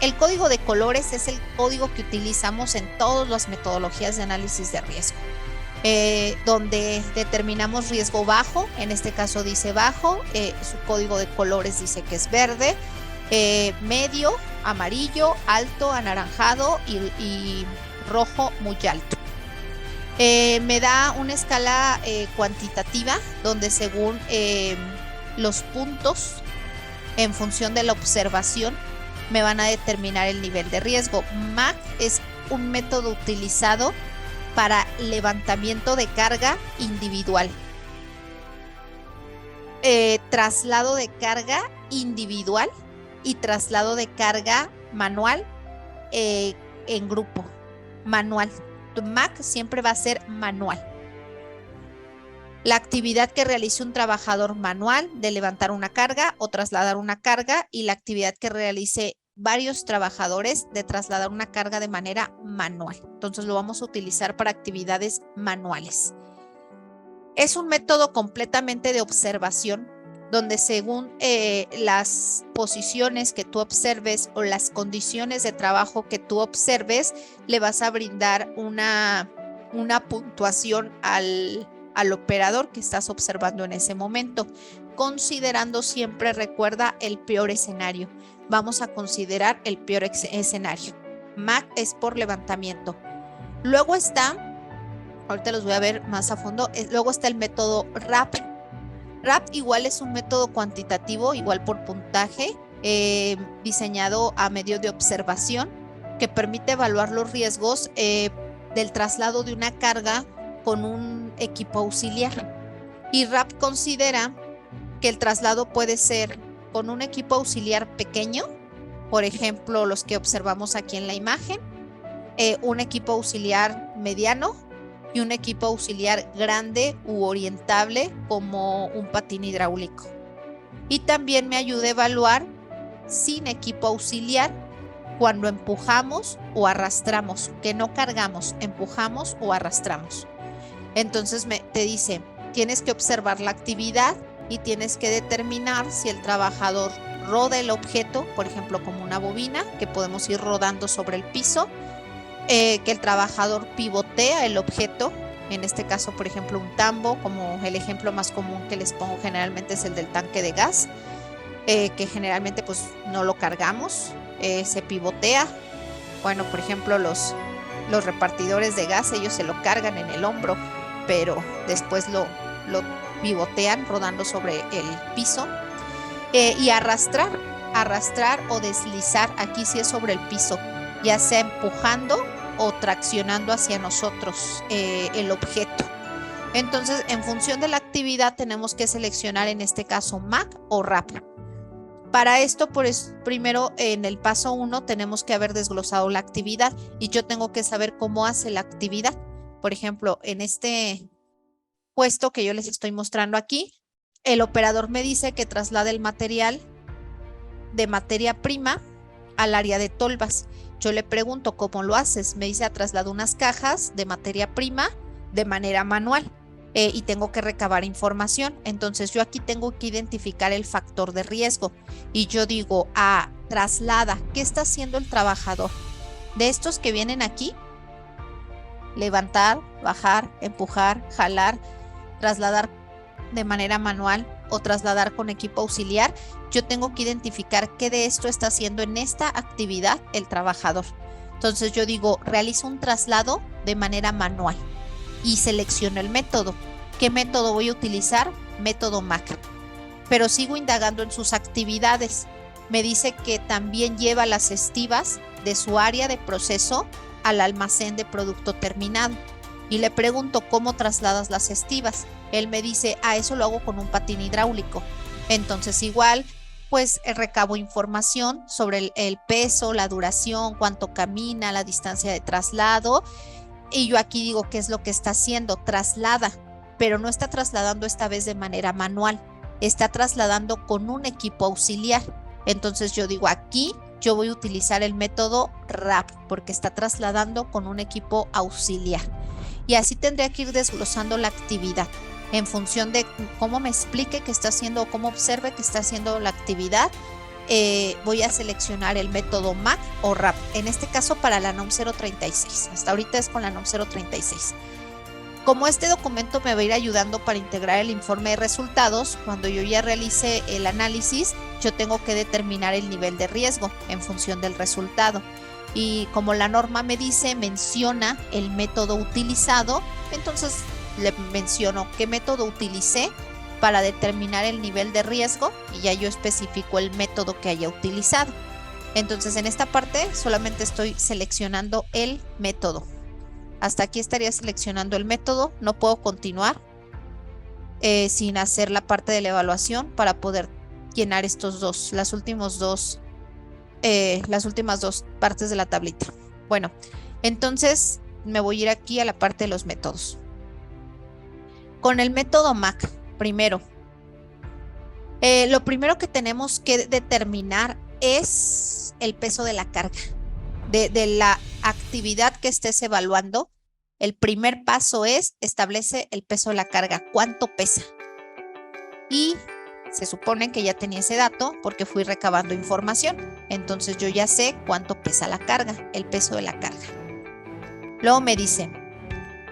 El código de colores es el código que utilizamos en todas las metodologías de análisis de riesgo, donde determinamos riesgo bajo, en este caso dice bajo, su código de colores dice que es verde, medio, amarillo, alto, anaranjado y rojo muy alto. Me da una escala cuantitativa donde según los puntos en función de la observación me van a determinar el nivel de riesgo. MAC es un método utilizado para levantamiento de carga individual, traslado de carga individual y traslado de carga manual en grupo. Manual. MAC siempre va a ser manual. La actividad que realice un trabajador manual de levantar una carga o trasladar una carga, y la actividad que realice varios trabajadores de trasladar una carga de manera manual. Entonces lo vamos a utilizar para actividades manuales. Es un método completamente de observación, donde según las posiciones que tú observes o las condiciones de trabajo que tú observes, le vas a brindar una puntuación al operador que estás observando en ese momento, considerando siempre, recuerda, el peor escenario. Vamos a considerar el peor escenario. MAC es por levantamiento. Luego está, ahorita los voy a ver más a fondo, luego está el método RAP. RAP igual es un método cuantitativo, igual por puntaje, diseñado a medio de observación, que permite evaluar los riesgos del traslado de una carga con un equipo auxiliar. Y RAP considera que el traslado puede ser con un equipo auxiliar pequeño, por ejemplo, los que observamos aquí en la imagen, un equipo auxiliar mediano y un equipo auxiliar grande u orientable como un patín hidráulico. Y también me ayuda a evaluar sin equipo auxiliar cuando empujamos o arrastramos, que no cargamos, empujamos o arrastramos. Entonces te dice, tienes que observar la actividad y tienes que determinar si el trabajador roda el objeto, por ejemplo, como una bobina, que podemos ir rodando sobre el piso, que el trabajador pivotea el objeto, en este caso, por ejemplo, un tambo, como el ejemplo más común que les pongo generalmente es el del tanque de gas, que generalmente pues no lo cargamos, se pivotea. Bueno, por ejemplo, los repartidores de gas, ellos se lo cargan en el hombro, pero después lo pivotean rodando sobre el piso. Y arrastrar o deslizar, aquí sí es sobre el piso, ya sea empujando o traccionando hacia nosotros el objeto. Entonces, en función de la actividad tenemos que seleccionar en este caso MAC o RAP. Para esto, pues primero en el paso 1 tenemos que haber desglosado la actividad y yo tengo que saber cómo hace la actividad. Por ejemplo, en este puesto que yo les estoy mostrando aquí, el operador me dice que traslade el material de materia prima al área de tolvas. Yo le pregunto, ¿cómo lo haces? Me dice, traslado unas cajas de materia prima de manera manual y tengo que recabar información. Entonces yo aquí tengo que identificar el factor de riesgo y yo digo, traslada. ¿Qué está haciendo el trabajador? De estos que vienen aquí, levantar, bajar, empujar, jalar, trasladar de manera manual o trasladar con equipo auxiliar, yo tengo que identificar qué de esto está haciendo en esta actividad el trabajador. Entonces yo digo, realizo un traslado de manera manual y selecciono el método. ¿Qué método voy a utilizar? método MAC, pero sigo indagando en sus actividades. Me dice que también lleva las estivas de su área de proceso al almacén de producto terminado. Y le pregunto, ¿cómo trasladas las estivas? Él me dice, eso lo hago con un patín hidráulico. Entonces igual, pues recabo información sobre el peso, la duración, cuánto camina, la distancia de traslado. Y yo aquí digo, ¿qué es lo que está haciendo? Traslada, pero no está trasladando esta vez de manera manual, está trasladando con un equipo auxiliar. Entonces yo digo, aquí yo voy a utilizar el método RAP porque está trasladando con un equipo auxiliar. Y así tendría que ir desglosando la actividad en función de cómo me explique que está haciendo o cómo observe que está haciendo la actividad. Voy a seleccionar el método MAC o RAP, en este caso para la NOM 036. Hasta ahorita es con la NOM 036. Como este documento me va a ir ayudando para integrar el informe de resultados, cuando yo ya realice el análisis, yo tengo que determinar el nivel de riesgo en función del resultado. Y como la norma me dice, menciona el método utilizado, entonces le menciono qué método utilicé para determinar el nivel de riesgo y ya yo especifico el método que haya utilizado. Entonces en esta parte solamente estoy seleccionando el método. Hasta aquí estaría seleccionando el método. No puedo continuar sin hacer la parte de la evaluación para poder llenar las últimas dos partes de la tablita. Bueno, entonces me voy a ir aquí a la parte de los métodos. Con el método MAC, primero, lo primero que tenemos que determinar es el peso de la carga. De la actividad que estés evaluando, el primer paso es establece el peso de la carga, cuánto pesa. Y se supone que ya tenía ese dato porque fui recabando información. Entonces yo ya sé cuánto pesa la carga, el peso de la carga. Luego me dice,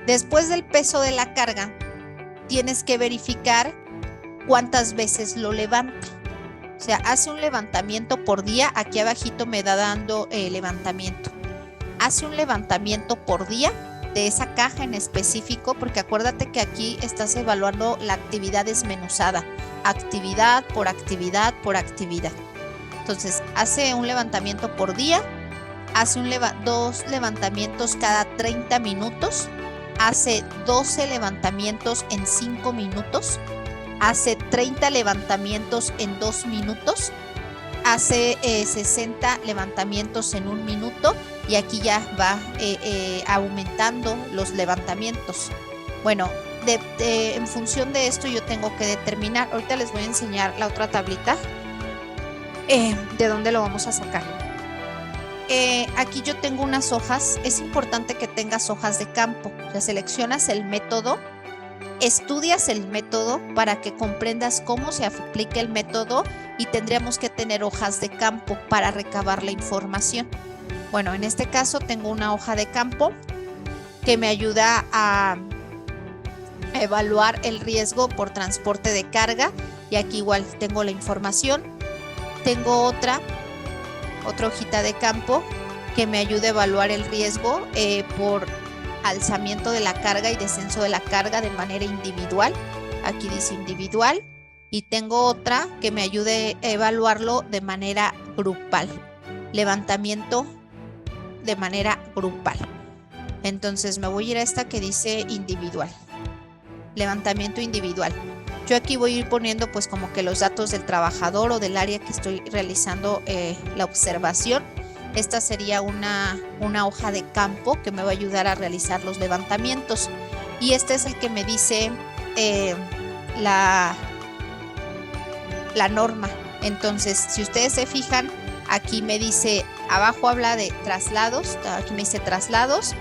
después del peso de la carga, tienes que verificar cuántas veces lo levanta. O sea, hace un levantamiento por día. Aquí abajito me da dando levantamiento. Hace un levantamiento por día de esa caja en específico, porque acuérdate que aquí estás evaluando la actividad desmenuzada. Actividad por actividad por actividad. Entonces, hace un levantamiento por día. Hace dos levantamientos cada 30 minutos. Hace 12 levantamientos en 5 minutos. Hace 30 levantamientos en 2 minutos, hace 60 levantamientos en 1 minuto y aquí ya va aumentando los levantamientos. Bueno, en función de esto yo tengo que determinar, ahorita les voy a enseñar la otra tablita, de dónde lo vamos a sacar. Aquí yo tengo unas hojas, es importante que tengas hojas de campo, o sea, seleccionas el método. Estudias el método para que comprendas cómo se aplica el método y tendríamos que tener hojas de campo para recabar la información. Bueno, en este caso tengo una hoja de campo que me ayuda a evaluar el riesgo por transporte de carga y aquí igual tengo la información. Tengo otra hojita de campo que me ayuda a evaluar el riesgo por alzamiento de la carga y descenso de la carga de manera individual. Aquí dice individual. Y tengo otra que me ayude a evaluarlo de manera grupal. Levantamiento de manera grupal. Entonces me voy a ir a esta que dice individual. Levantamiento individual. Yo aquí voy a ir poniendo pues como que los datos del trabajador o del área que estoy realizando la observación. Esta sería una hoja de campo que me va a ayudar a realizar los levantamientos. Y este es el que me dice la norma. Entonces, si ustedes se fijan, aquí me dice, abajo habla de traslados, aquí me dice traslados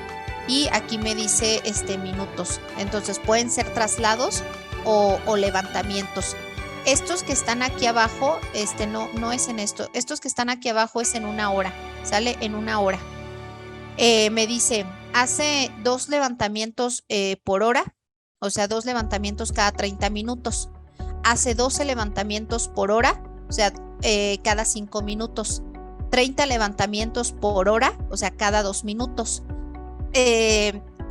y aquí me dice minutos. Entonces, pueden ser traslados o levantamientos. Estos que están aquí abajo, no es en esto. Estos que están aquí abajo es en 1 hora. Sale en 1 hora. Me dice, hace 2 levantamientos por hora, o sea, 2 levantamientos cada 30 minutos. Hace 12 levantamientos por hora, o sea, cada 5 minutos. 30 levantamientos por hora, o sea, cada 2 minutos.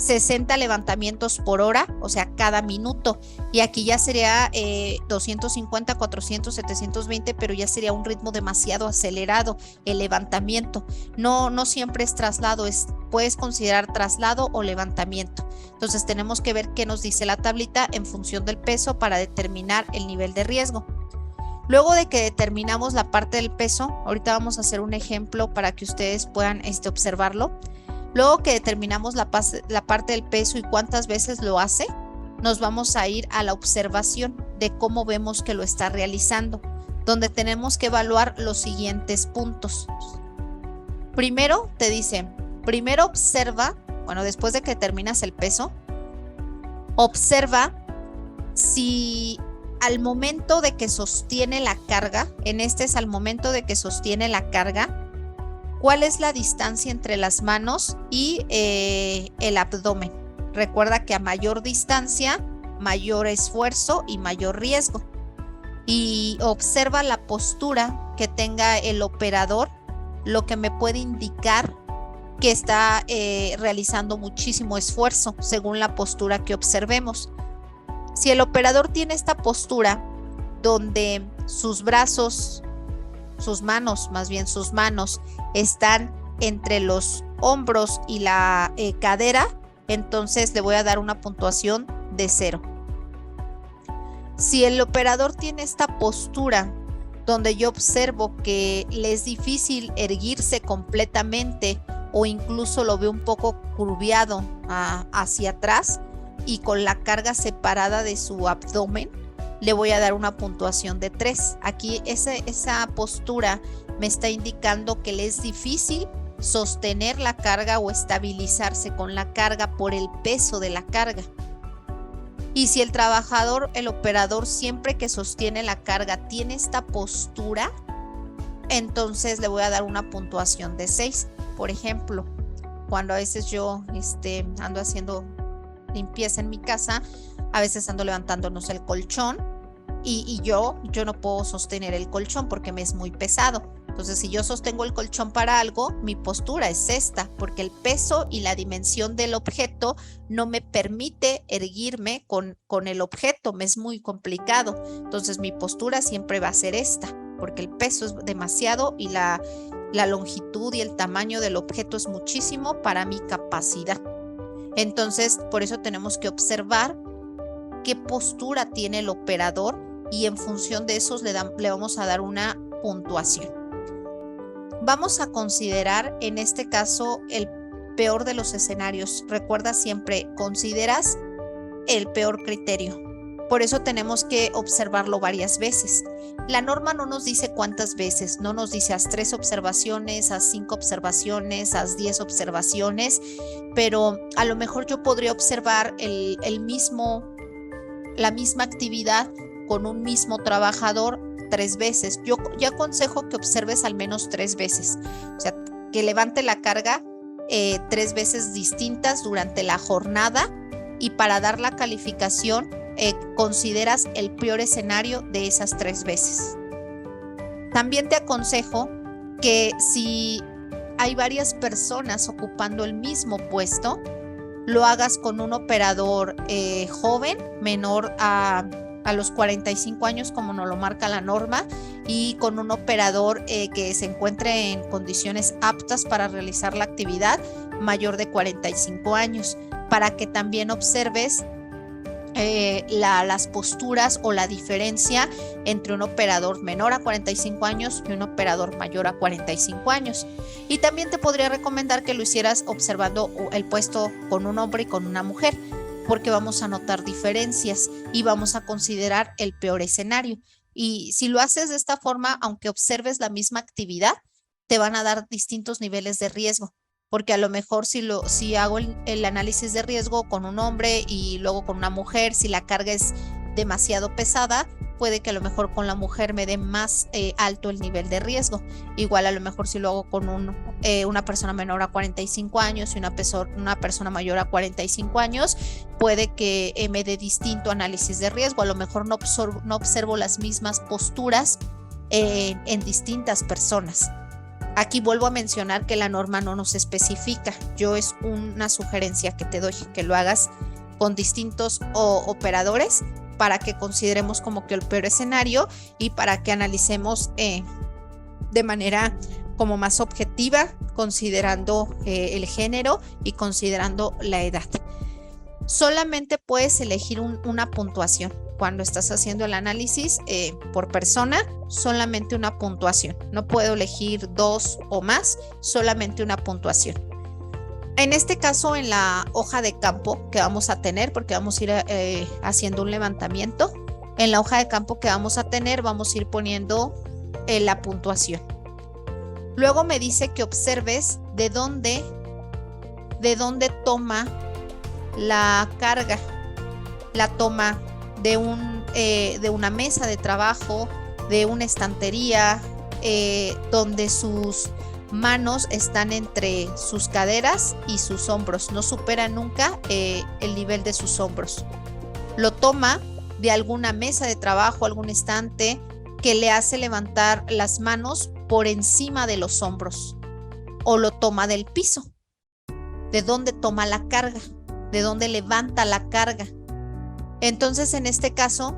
60 levantamientos por hora, o sea, cada minuto. Y aquí ya sería 250, 400, 720, pero ya sería un ritmo demasiado acelerado el levantamiento. No siempre es traslado, puedes considerar traslado o levantamiento. Entonces tenemos que ver qué nos dice la tablita en función del peso para determinar el nivel de riesgo. Luego de que determinamos la parte del peso, ahorita vamos a hacer un ejemplo para que ustedes puedan observarlo. Luego que determinamos la parte del peso y cuántas veces lo hace, nos vamos a ir a la observación de cómo vemos que lo está realizando, donde tenemos que evaluar los siguientes puntos. Primero te dice, primero observa, después de que determinas el peso, observa si al momento de que sostiene la carga, es al momento de que sostiene la carga, ¿cuál es la distancia entre las manos y el abdomen? Recuerda que a mayor distancia, mayor esfuerzo y mayor riesgo. Y observa la postura que tenga el operador, lo que me puede indicar que está realizando muchísimo esfuerzo según la postura que observemos. Si el operador tiene esta postura donde sus brazos, sus manos están entre los hombros y la cadera, entonces le voy a dar una puntuación de 0. Si el operador tiene esta postura donde yo observo que le es difícil erguirse completamente o incluso lo veo un poco curviado hacia atrás y con la carga separada de su abdomen, le voy a dar una puntuación de 3. Aquí esa postura me está indicando que le es difícil sostener la carga o estabilizarse con la carga por el peso de la carga. Y si el operador, siempre que sostiene la carga tiene esta postura, entonces le voy a dar una puntuación de 6. Por ejemplo, cuando a veces yo ando haciendo limpieza en mi casa, a veces ando levantándonos el colchón y yo no puedo sostener el colchón porque me es muy pesado. Entonces, si yo sostengo el colchón para algo, mi postura es esta, porque el peso y la dimensión del objeto no me permite erguirme con el objeto, me es muy complicado. Entonces, mi postura siempre va a ser esta, porque el peso es demasiado y la longitud y el tamaño del objeto es muchísimo para mi capacidad. Entonces, por eso tenemos que observar qué postura tiene el operador y en función de eso le vamos a dar una puntuación. Vamos a considerar en este caso el peor de los escenarios. Recuerda siempre, consideras el peor criterio. Por eso tenemos que observarlo varias veces. La norma no nos dice cuántas veces, no nos dice haz 3 observaciones, haz 5 observaciones, haz 10 observaciones, pero a lo mejor yo podría observar la misma actividad con un mismo trabajador 3 veces. Yo aconsejo que observes al menos 3 veces, o sea, que levante la carga 3 veces distintas durante la jornada y para dar la calificación consideras el peor escenario de esas 3 veces. También te aconsejo que si hay varias personas ocupando el mismo puesto, lo hagas con un operador joven, menor a los 45 años como nos lo marca la norma, y con un operador que se encuentre en condiciones aptas para realizar la actividad, mayor de 45 años, para que también observes las posturas o la diferencia entre un operador menor a 45 años y un operador mayor a 45 años. Y también te podría recomendar que lo hicieras observando el puesto con un hombre y con una mujer, porque vamos a notar diferencias y vamos a considerar el peor escenario. Y si lo haces de esta forma, aunque observes la misma actividad, te van a dar distintos niveles de riesgo. Porque a lo mejor si hago el análisis de riesgo con un hombre y luego con una mujer, si la carga es demasiado pesada, puede que a lo mejor con la mujer me dé más alto el nivel de riesgo. Igual a lo mejor si lo hago con una persona menor a 45 años y una persona mayor a 45 años, puede que me dé distinto análisis de riesgo. A lo mejor no observo las mismas posturas en distintas personas. Aquí vuelvo a mencionar que la norma no nos especifica. Yo es una sugerencia que te doy, que lo hagas con distintos operadores para que consideremos como que el peor escenario y para que analicemos de manera como más objetiva, considerando el género y considerando la edad. Solamente puedes elegir una puntuación. Cuando estás haciendo el análisis por persona, solamente una puntuación. No puedo elegir 2 o más, solamente una puntuación. En este caso, en la hoja de campo que vamos a tener, porque vamos a ir haciendo un levantamiento, en la hoja de campo que vamos a tener, vamos a ir poniendo la puntuación. Luego me dice que observes de dónde toma la carga. La toma de una mesa de trabajo, de una estantería, donde sus manos están entre sus caderas y sus hombros. No supera nunca el nivel de sus hombros. Lo toma de alguna mesa de trabajo, algún estante que le hace levantar las manos por encima de los hombros. O lo toma del piso. ¿De dónde toma la carga? ¿De dónde levanta la carga? Entonces, en este caso,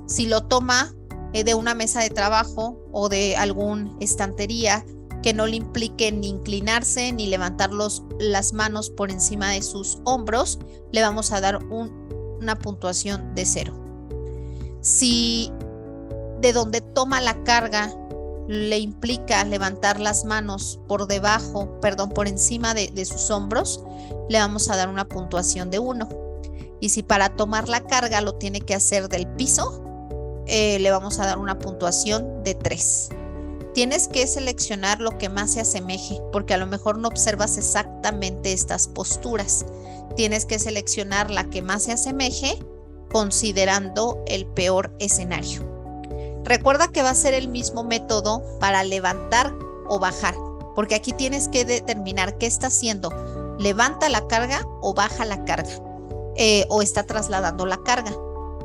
si lo toma de una mesa de trabajo o de alguna estantería que no le implique ni inclinarse ni levantar las manos por encima de sus hombros, le vamos a dar una puntuación de 0. Si de donde toma la carga le implica levantar las manos por encima de sus hombros, le vamos a dar una puntuación de 1. Y si para tomar la carga lo tiene que hacer del piso, le vamos a dar una puntuación de 3. Tienes que seleccionar lo que más se asemeje, porque a lo mejor no observas exactamente estas posturas. Tienes que seleccionar la que más se asemeje, considerando el peor escenario. Recuerda que va a ser el mismo método para levantar o bajar, porque aquí tienes que determinar qué está haciendo. ¿Levanta la carga o baja la carga? O está trasladando la carga.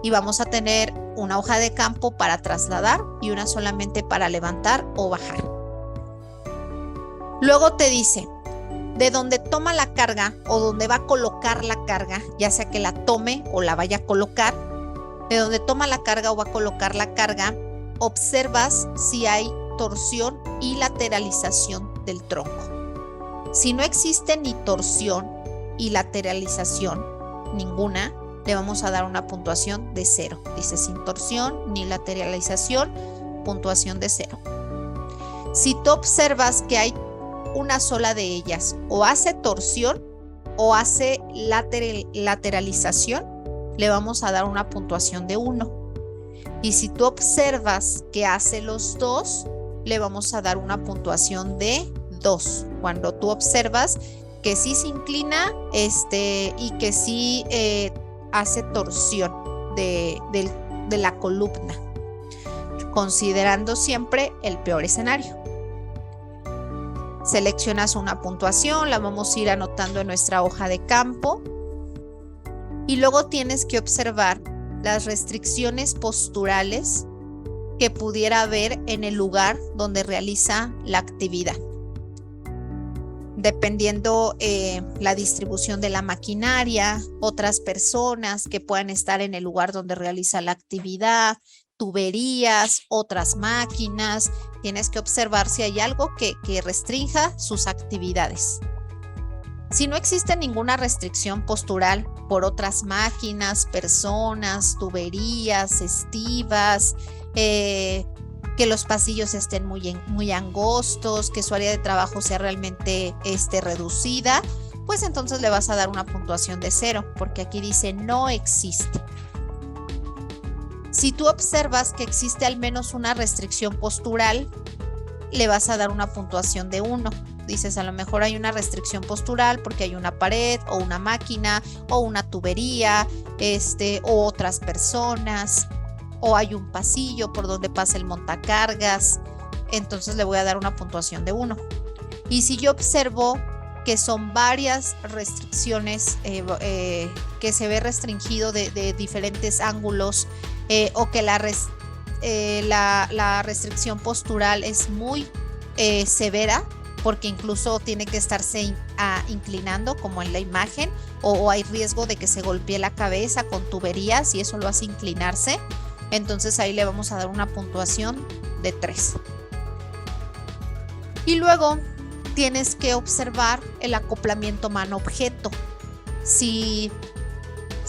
Y vamos a tener una hoja de campo para trasladar y una solamente para levantar o bajar. Luego te dice, de donde toma la carga o donde va a colocar la carga, ya sea que la tome o la vaya a colocar, de donde toma la carga o va a colocar la carga, observas si hay torsión y lateralización del tronco. Si no existe ni torsión y lateralización, ninguna, le vamos a dar una puntuación de 0. Dice sin torsión ni lateralización, puntuación de 0. Si tú observas que hay una sola de ellas, o hace torsión o hace lateralización, le vamos a dar una puntuación de 1. Y si tú observas que hace los dos, le vamos a dar una puntuación de 2. Cuando tú observas que sí se inclina y que sí hace torsión de la columna, considerando siempre el peor escenario. Seleccionas una puntuación, la vamos a ir anotando en nuestra hoja de campo y luego tienes que observar las restricciones posturales que pudiera haber en el lugar donde realiza la actividad. Dependiendo la distribución de la maquinaria, otras personas que puedan estar en el lugar donde realiza la actividad, tuberías, otras máquinas, tienes que observar si hay algo que restrinja sus actividades. Si no existe ninguna restricción postural por otras máquinas, personas, tuberías, estivas, que los pasillos estén muy angostos, que su área de trabajo sea realmente reducida, pues entonces le vas a dar una puntuación de 0, porque aquí dice no existe. Si tú observas que existe al menos una restricción postural, le vas a dar una puntuación de 1. Dices, a lo mejor hay una restricción postural porque hay una pared o una máquina o una tubería, o otras personas, o hay un pasillo por donde pasa el montacargas, entonces le voy a dar una puntuación de 1. Y si yo observo que son varias restricciones, que se ve restringido de diferentes ángulos, o que la restricción postural es muy severa, porque incluso tiene que estarse inclinando como en la imagen, o hay riesgo de que se golpee la cabeza con tuberías y eso lo hace inclinarse. Entonces ahí le vamos a dar una puntuación de 3. Y luego tienes que observar el acoplamiento mano-objeto. Si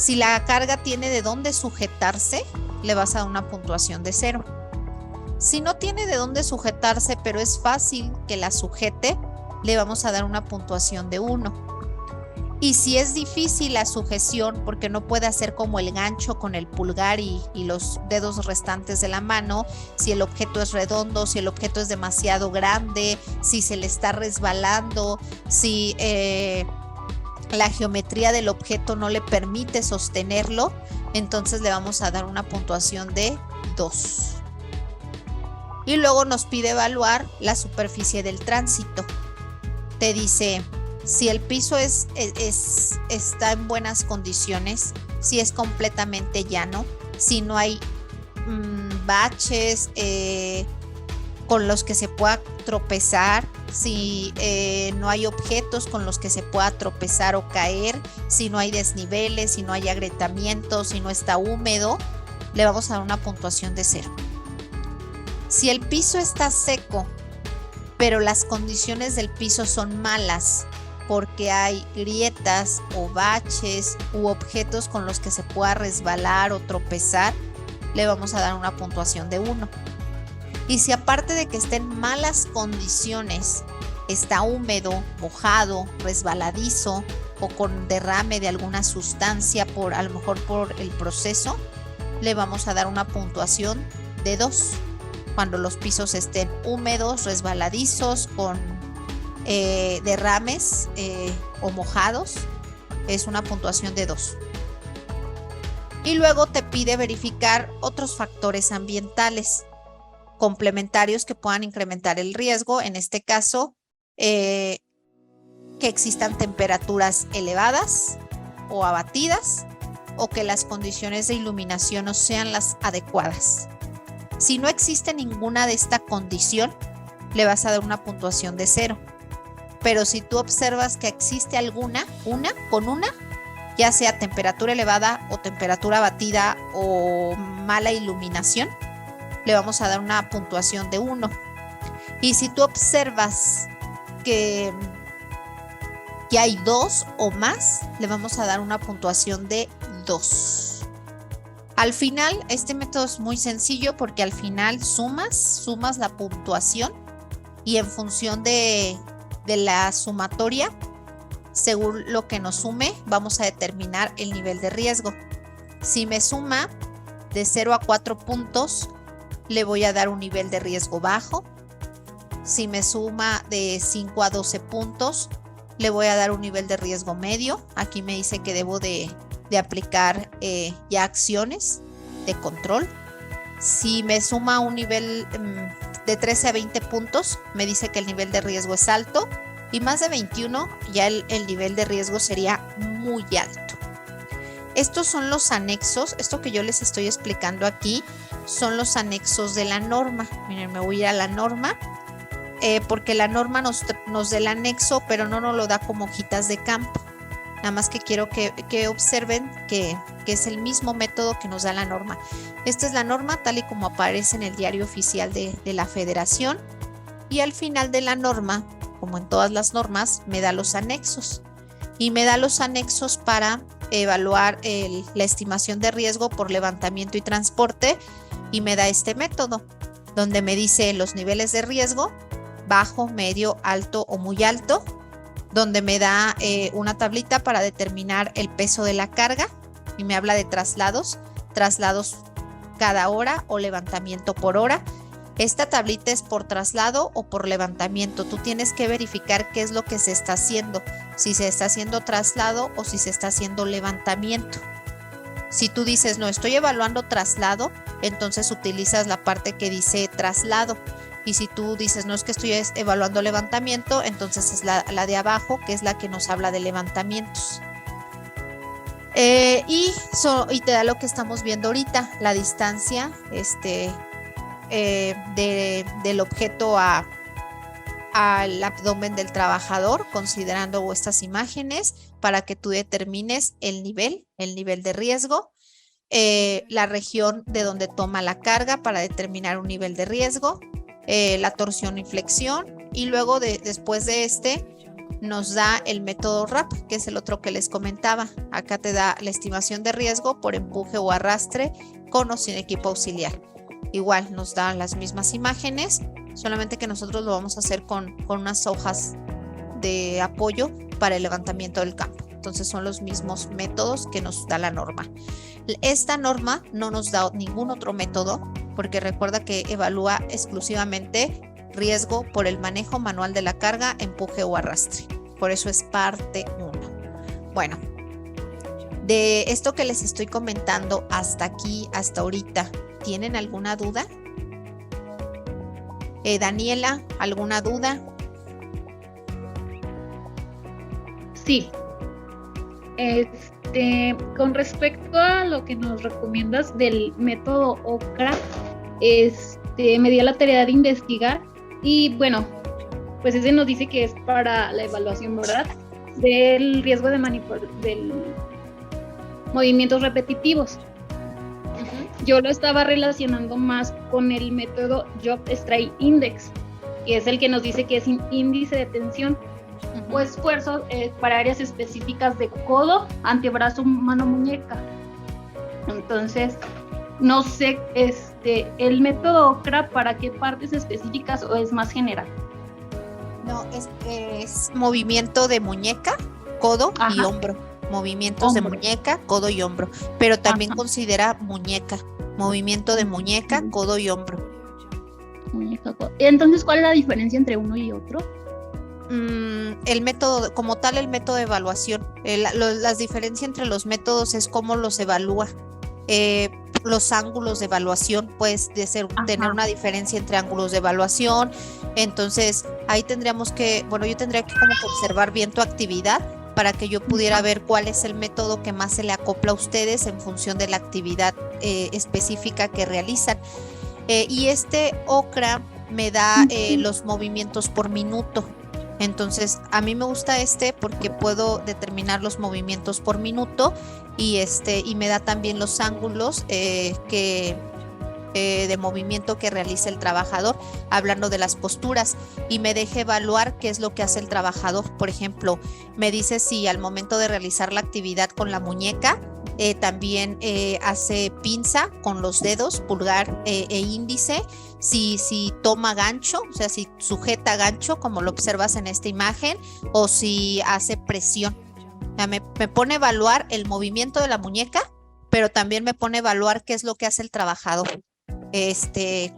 la carga tiene de dónde sujetarse, le vas a dar una puntuación de 0. Si no tiene de dónde sujetarse, pero es fácil que la sujete, le vamos a dar una puntuación de 1. Y si es difícil la sujeción, porque no puede hacer como el gancho con el pulgar y los dedos restantes de la mano, si el objeto es redondo, si el objeto es demasiado grande, si se le está resbalando, si la geometría del objeto no le permite sostenerlo, entonces le vamos a dar una puntuación de 2. Y luego nos pide evaluar la superficie del tránsito. Te dice si el piso está en buenas condiciones, si es completamente llano, si no hay baches con los que se pueda tropezar, si no hay objetos con los que se pueda tropezar o caer, si no hay desniveles, si no hay agrietamientos, si no está húmedo, le vamos a dar una puntuación de 0. Si el piso está seco, pero las condiciones del piso son malas, porque hay grietas o baches u objetos con los que se pueda resbalar o tropezar, le vamos a dar una puntuación de 1. Y si aparte de que esté en malas condiciones, está húmedo, mojado, resbaladizo o con derrame de alguna sustancia, a lo mejor por el proceso, le vamos a dar una puntuación de 2. Cuando los pisos estén húmedos, resbaladizos, con derrames o mojados, es una puntuación de 2. Y luego te pide verificar otros factores ambientales complementarios que puedan incrementar el riesgo. En este caso, que existan temperaturas elevadas o abatidas, o que las condiciones de iluminación no sean las adecuadas. Si no existe ninguna de esta condición, le vas a dar una puntuación de 0. Pero si tú observas que existe alguna, ya sea temperatura elevada o temperatura abatida o mala iluminación, le vamos a dar una puntuación de 1. Y si tú observas que hay 2 o más, le vamos a dar una puntuación de 2. Al final, este método es muy sencillo porque al final sumas la puntuación y en función de la sumatoria, según lo que nos sume, vamos a determinar el nivel de riesgo. Si me suma de 0 a 4 puntos, le voy a dar un nivel de riesgo bajo. Si me suma de 5 a 12 puntos, le voy a dar un nivel de riesgo medio. Aquí me dice que debo de aplicar ya acciones de control. Si me suma un nivel de 13 a 20 puntos, me dice que el nivel de riesgo es alto, y más de 21 ya el nivel de riesgo sería muy alto. Estos son los anexos. Esto que yo les estoy explicando aquí son los anexos de la norma. Miren, me voy a ir a la norma, porque la norma nos da el anexo, pero no nos lo da como hojitas de campo. Nada más que quiero que observen que es el mismo método que nos da la norma. Esta es la norma tal y como aparece en el diario oficial de la Federación. Y al final de la norma, como en todas las normas, me da los anexos. Y me da los anexos para evaluar la estimación de riesgo por levantamiento y transporte. Y me da este método, donde me dice los niveles de riesgo: bajo, medio, alto o muy alto. Donde me da una tablita para determinar el peso de la carga y me habla de traslados cada hora o levantamiento por hora. Esta tablita es por traslado o por levantamiento. Tú tienes que verificar qué es lo que se está haciendo, si se está haciendo traslado o si se está haciendo levantamiento. Si tú dices, no, estoy evaluando traslado, entonces utilizas la parte que dice traslado. Y si tú dices, no, es que estoy evaluando levantamiento, entonces es la de abajo, que es la que nos habla de levantamientos. Y te da lo que estamos viendo ahorita, la distancia del objeto a al abdomen del trabajador, considerando estas imágenes para que tú determines el nivel de riesgo, la región de donde toma la carga para determinar un nivel de riesgo, la torsión y flexión, y luego después de nos da el método RAP, que es el otro que les comentaba. Acá te da la estimación de riesgo por empuje o arrastre con o sin equipo auxiliar. Igual nos da las mismas imágenes, solamente que nosotros lo vamos a hacer con unas hojas de apoyo para el levantamiento del campo. Entonces son los mismos métodos que nos da la norma. Esta norma no nos da ningún otro método, porque recuerda que evalúa exclusivamente riesgo por el manejo manual de la carga, empuje o arrastre. Por eso es parte 1. Bueno, de esto que les estoy comentando hasta aquí, hasta ahorita, ¿tienen alguna duda? Daniela, ¿alguna duda? Sí. Con respecto a lo que nos recomiendas del método OCRA, me dio la tarea de investigar y bueno, pues ese nos dice que es para la evaluación, ¿verdad? Del riesgo de movimientos repetitivos. Yo lo estaba relacionando más con el método Job Strike Index, que es el que nos dice que es índice de tensión o esfuerzo para áreas específicas de codo, antebrazo, mano, muñeca. Entonces, no sé, el método OCRA, ¿para qué partes específicas o es más general? No, es movimiento de muñeca, codo y hombro. Movimientos de muñeca, codo y hombro. Pero también considera muñeca. Movimiento de muñeca, codo y hombro. Muñeca, codo. Entonces, ¿cuál es la diferencia entre uno y otro? El método, como tal, el método de evaluación. Las diferencias entre los métodos es cómo los evalúa. Los ángulos de evaluación, puedes tener una diferencia entre ángulos de evaluación. Entonces, ahí tendríamos que, bueno, yo tendría que como que observar bien tu actividad para que yo pudiera ver cuál es el método que más se le acopla a ustedes en función de la actividad específica que realizan. Y OCRA me da los movimientos por minuto. Entonces, a mí me gusta porque puedo determinar los movimientos por minuto y me da también los ángulos de movimiento que realiza el trabajador, hablando de las posturas, y me deja evaluar qué es lo que hace el trabajador. Por ejemplo, me dice si al momento de realizar la actividad con la muñeca, también hace pinza con los dedos, pulgar e índice, si toma gancho, o sea, si sujeta gancho, como lo observas en esta imagen, o si hace presión. O sea, me pone a evaluar el movimiento de la muñeca, pero también me pone a evaluar qué es lo que hace el trabajador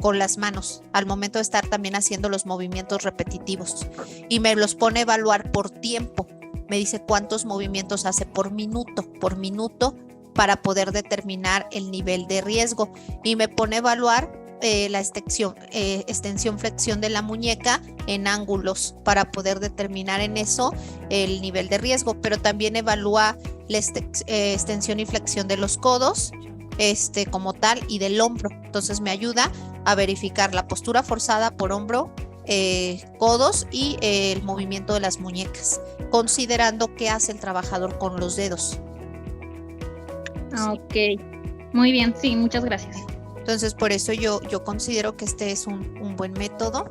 con las manos al momento de estar también haciendo los movimientos repetitivos, y me los pone a evaluar por tiempo. Me dice cuántos movimientos hace por minuto para poder determinar el nivel de riesgo, y me pone a evaluar la extensión flexión de la muñeca en ángulos para poder determinar en eso el nivel de riesgo, pero también evalúa la extensión y flexión de los codos como tal y del hombro. Entonces me ayuda a verificar la postura forzada por hombro, codos y el movimiento de las muñecas, considerando qué hace el trabajador con los dedos. Ok, muy bien, sí, muchas gracias. Entonces, por eso yo considero que es un buen método,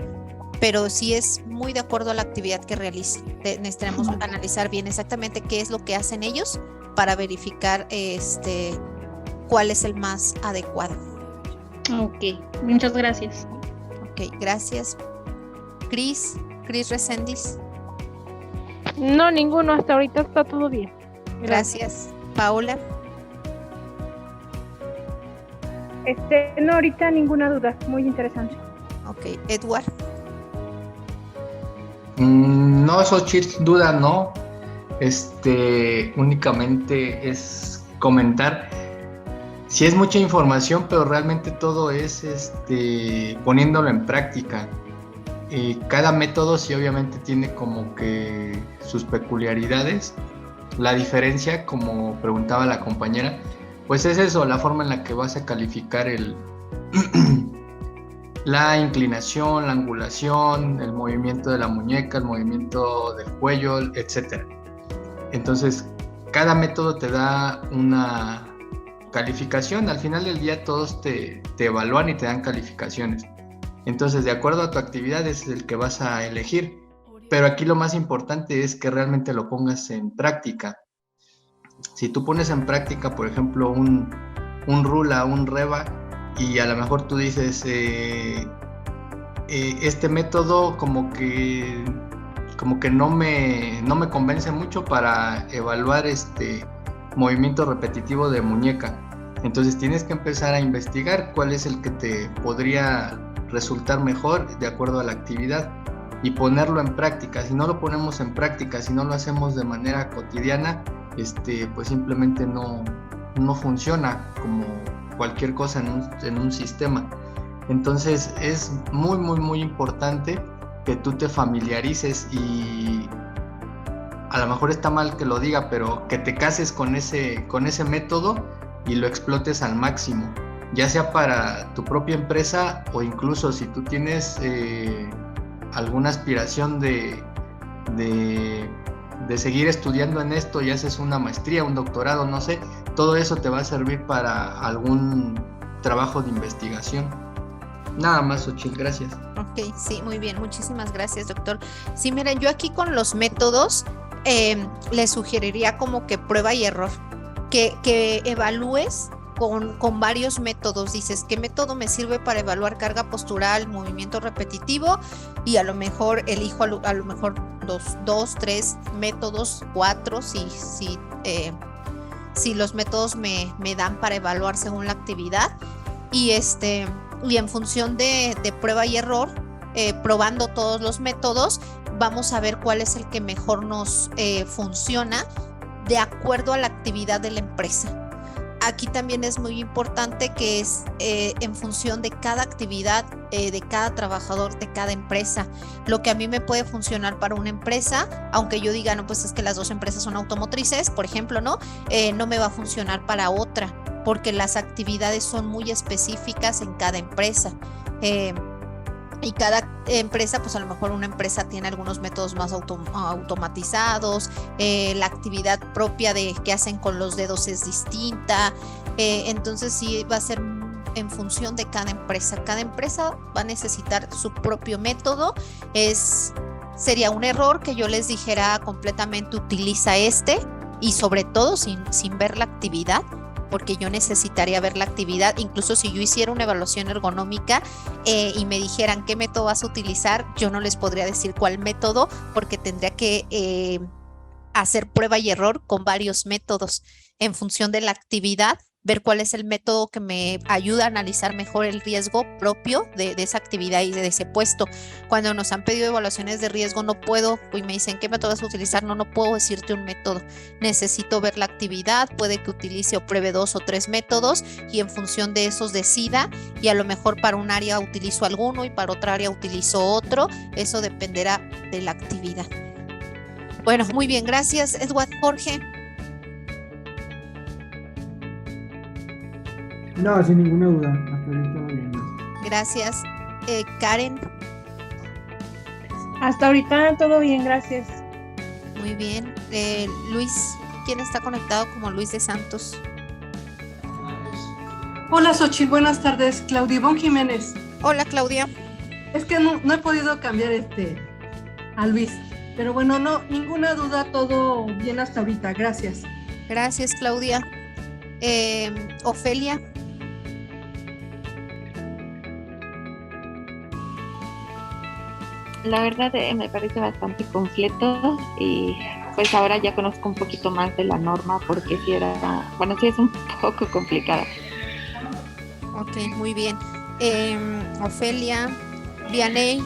pero sí es muy de acuerdo a la actividad que realicen. Necesitamos analizar bien exactamente qué es lo que hacen ellos para verificar cuál es el más adecuado. Ok, muchas gracias. Ok, gracias. Cris Reséndiz. No, ninguno, hasta ahorita está todo bien. Gracias. Paola. No, ahorita ninguna duda, muy interesante. Ok, Edward. No, Xochitl, duda no. Únicamente es comentar. Sí es mucha información, pero realmente todo es poniéndolo en práctica. Cada método sí obviamente tiene como que sus peculiaridades. La diferencia, como preguntaba la compañera, pues es eso, la forma en la que vas a calificar la inclinación, la angulación, el movimiento de la muñeca, el movimiento del cuello, etc. Entonces, cada método te da una calificación. Al final del día todos te evalúan y te dan calificaciones. Entonces, de acuerdo a tu actividad es el que vas a elegir. Pero aquí lo más importante es que realmente lo pongas en práctica. Si tú pones en práctica, por ejemplo, un rula, un reba, y a lo mejor tú dices, este método como que no me convence mucho para evaluar este movimiento repetitivo de muñeca. Entonces tienes que empezar a investigar cuál es el que te podría resultar mejor de acuerdo a la actividad y ponerlo en práctica. Si no lo ponemos en práctica, si no lo hacemos de manera cotidiana, pues simplemente no funciona como cualquier cosa en un sistema. Entonces es muy, muy, muy importante que tú te familiarices y a lo mejor está mal que lo diga, pero que te cases con ese método y lo explotes al máximo, ya sea para tu propia empresa o incluso si tú tienes alguna aspiración de seguir estudiando en esto y haces una maestría, un doctorado, no sé, todo eso te va a servir para algún trabajo de investigación. Nada más, Xochitl, gracias. Ok, sí, muy bien, muchísimas gracias, doctor. Sí, miren, yo aquí con los métodos les sugeriría como que prueba y error, que evalúes con varios métodos. Dices, ¿qué método me sirve para evaluar carga postural, movimiento repetitivo? Y a lo mejor elijo a lo mejor dos, tres métodos, 4, si los métodos me dan para evaluar según la actividad. Y en función de prueba y error, probando todos los métodos, vamos a ver cuál es el que mejor nos funciona de acuerdo a la actividad de la empresa. Aquí también es muy importante que es en función de cada actividad, de cada trabajador, de cada empresa. Lo que a mí me puede funcionar para una empresa, aunque yo diga, no, pues es que las 2 empresas son automotrices, por ejemplo, no me va a funcionar para otra, porque las actividades son muy específicas en cada empresa. Y cada empresa, pues a lo mejor una empresa tiene algunos métodos más automatizados, la actividad propia de que hacen con los dedos es distinta, entonces sí va a ser en función de cada empresa. Cada empresa va a necesitar su propio método. Sería un error que yo les dijera completamente utiliza y sobre todo sin ver la actividad, porque yo necesitaría ver la actividad. Incluso si yo hiciera una evaluación ergonómica y me dijeran qué método vas a utilizar, yo no les podría decir cuál método, porque tendría que hacer prueba y error con varios métodos en función de la actividad, ver cuál es el método que me ayuda a analizar mejor el riesgo propio de esa actividad y de ese puesto. Cuando nos han pedido evaluaciones de riesgo, no puedo, y me dicen, ¿qué método vas a utilizar? No puedo decirte un método. Necesito ver la actividad, puede que utilice o pruebe 2 o 3 métodos y en función de esos decida, y a lo mejor para un área utilizo alguno y para otra área utilizo otro. Eso dependerá de la actividad. Bueno, muy bien, gracias, Edward. Jorge. No, sin ninguna duda. Hasta ahorita todo bien. Gracias. Karen. Hasta ahorita todo bien, gracias. Muy bien. Luis, ¿quién está conectado como Luis de Santos? Hola, Xochitl, buenas tardes. Claudia Ivonne Jiménez. Hola, Claudia. Es que no he podido cambiar a Luis. Pero bueno, no, ninguna duda, todo bien hasta ahorita. Gracias. Gracias, Claudia. Ofelia. La verdad me parece bastante completo y pues ahora ya conozco un poquito más de la norma porque sí es un poco complicada. Ok, muy bien. Ofelia, Vianey.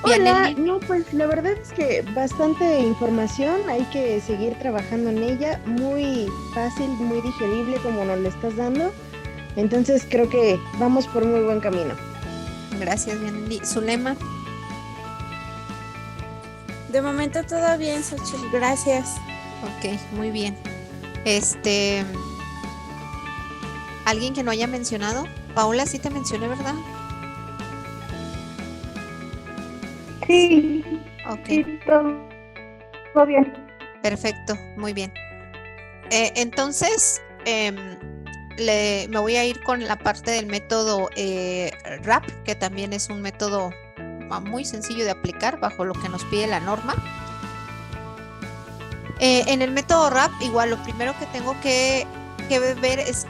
Hola, no, pues la verdad es que bastante información, hay que seguir trabajando en ella, muy fácil, muy digerible como nos lo estás dando, entonces creo que vamos por muy buen camino. Gracias, Vianey. Zulema. De momento todo bien, Xochitl, gracias. Ok, muy bien. ¿Alguien que no haya mencionado? Paola, sí te mencioné, ¿verdad? Sí, Ok, sí, todo bien. perfecto, muy bien. Entonces, me voy a ir con la parte del método RAP, que también es un método muy sencillo de aplicar bajo lo que nos pide la norma. En el método RAP, igual lo primero que tengo que ver es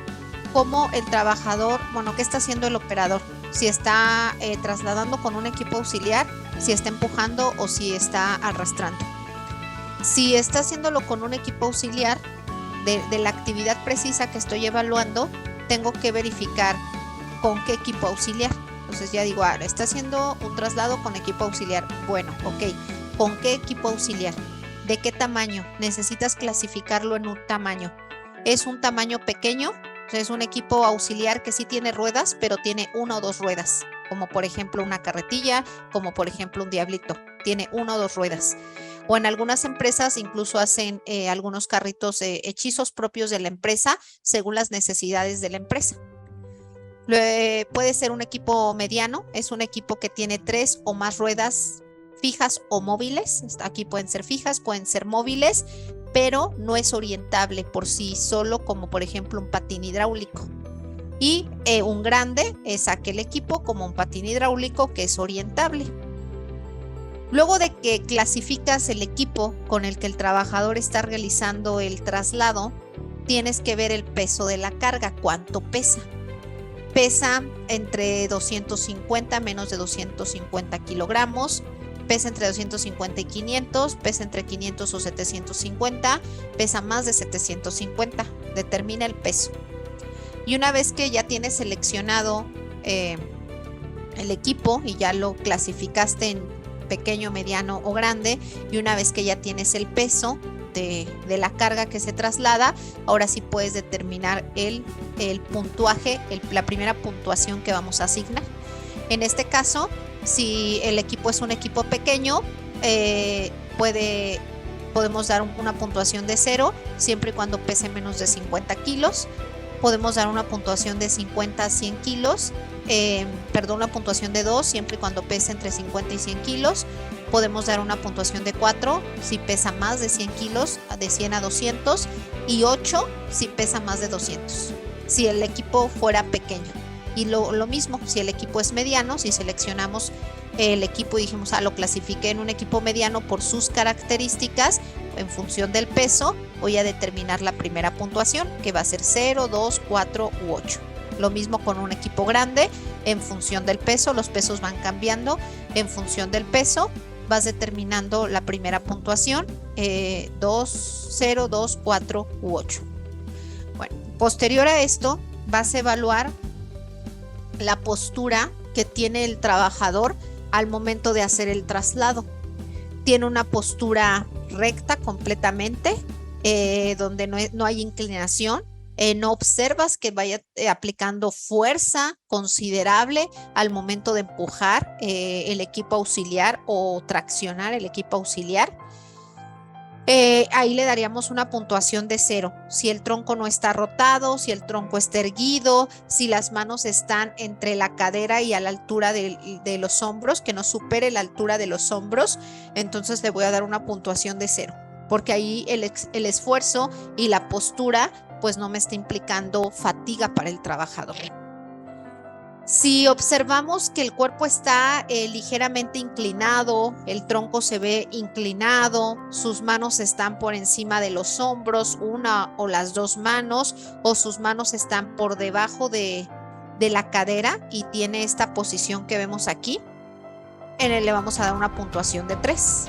cómo el trabajador, bueno, qué está haciendo el operador. Si está trasladando con un equipo auxiliar, si está empujando o si está arrastrando. Si está haciéndolo con un equipo auxiliar de la actividad precisa que estoy evaluando, tengo que verificar con qué equipo auxiliar. Entonces ya digo, está haciendo un traslado con equipo auxiliar. Bueno, ok, ¿con qué equipo auxiliar? ¿De qué tamaño? Necesitas clasificarlo en un tamaño. ¿Es un tamaño pequeño? Es un equipo auxiliar que sí tiene ruedas, pero tiene una o dos ruedas, como por ejemplo una carretilla, como por ejemplo un diablito, tiene una o dos ruedas. O en algunas empresas incluso hacen algunos carritos hechizos propios de la empresa según las necesidades de la empresa. Puede ser un equipo mediano, es un equipo que tiene 3 o más ruedas fijas o móviles. Aquí pueden ser fijas, pueden ser móviles, pero no es orientable por sí solo, como por ejemplo un patín hidráulico. Y un grande es aquel equipo como un patín hidráulico que es orientable. Luego de que clasificas el equipo con el que el trabajador está realizando el traslado, tienes que ver el peso de la carga, cuánto pesa. Pesa entre 250 menos de 250 kilogramos, pesa entre 250 y 500, pesa entre 500 o 750, pesa más de 750, determina el peso. Y una vez que ya tienes seleccionado el equipo y ya lo clasificaste en pequeño, mediano o grande, y una vez que ya tienes el peso de la carga que se traslada, ahora sí puedes determinar el puntuaje, la primera puntuación que vamos a asignar. En este caso, si el equipo es un equipo pequeño, podemos dar una puntuación de 0 siempre y cuando pese menos de 50 kilos. Podemos dar una puntuación de 50 a 100 kilos, una puntuación de 2 siempre y cuando pese entre 50 y 100 kilos. Podemos dar una puntuación de 4 si pesa más de 100 kilos, de 100 a 200, y 8 si pesa más de 200, si el equipo fuera pequeño. Y lo mismo, si el equipo es mediano, si seleccionamos el equipo y dijimos, lo clasifiqué en un equipo mediano por sus características, en función del peso, voy a determinar la primera puntuación, que va a ser 0, 2, 4 u 8. Lo mismo con un equipo grande, en función del peso, los pesos van cambiando, en función del peso, vas determinando la primera puntuación, 2, 0, 2, 4 u 8. Bueno, posterior a esto, vas a evaluar la postura que tiene el trabajador al momento de hacer el traslado. Tiene una postura recta completamente, donde no hay inclinación. No observas que vaya aplicando fuerza considerable al momento de empujar el equipo auxiliar o traccionar el equipo auxiliar. Ahí le daríamos una puntuación de 0. Si el tronco no está rotado, si el tronco está erguido, si las manos están entre la cadera y a la altura de los hombros, que no supere la altura de los hombros, entonces le voy a dar una puntuación de 0, porque ahí el esfuerzo y la postura pues no me está implicando fatiga para el trabajador. Si observamos que el cuerpo está ligeramente inclinado, el tronco se ve inclinado, sus manos están por encima de los hombros, una o las dos manos, o sus manos están por debajo de la cadera y tiene esta posición que vemos aquí, le vamos a dar una puntuación de 3.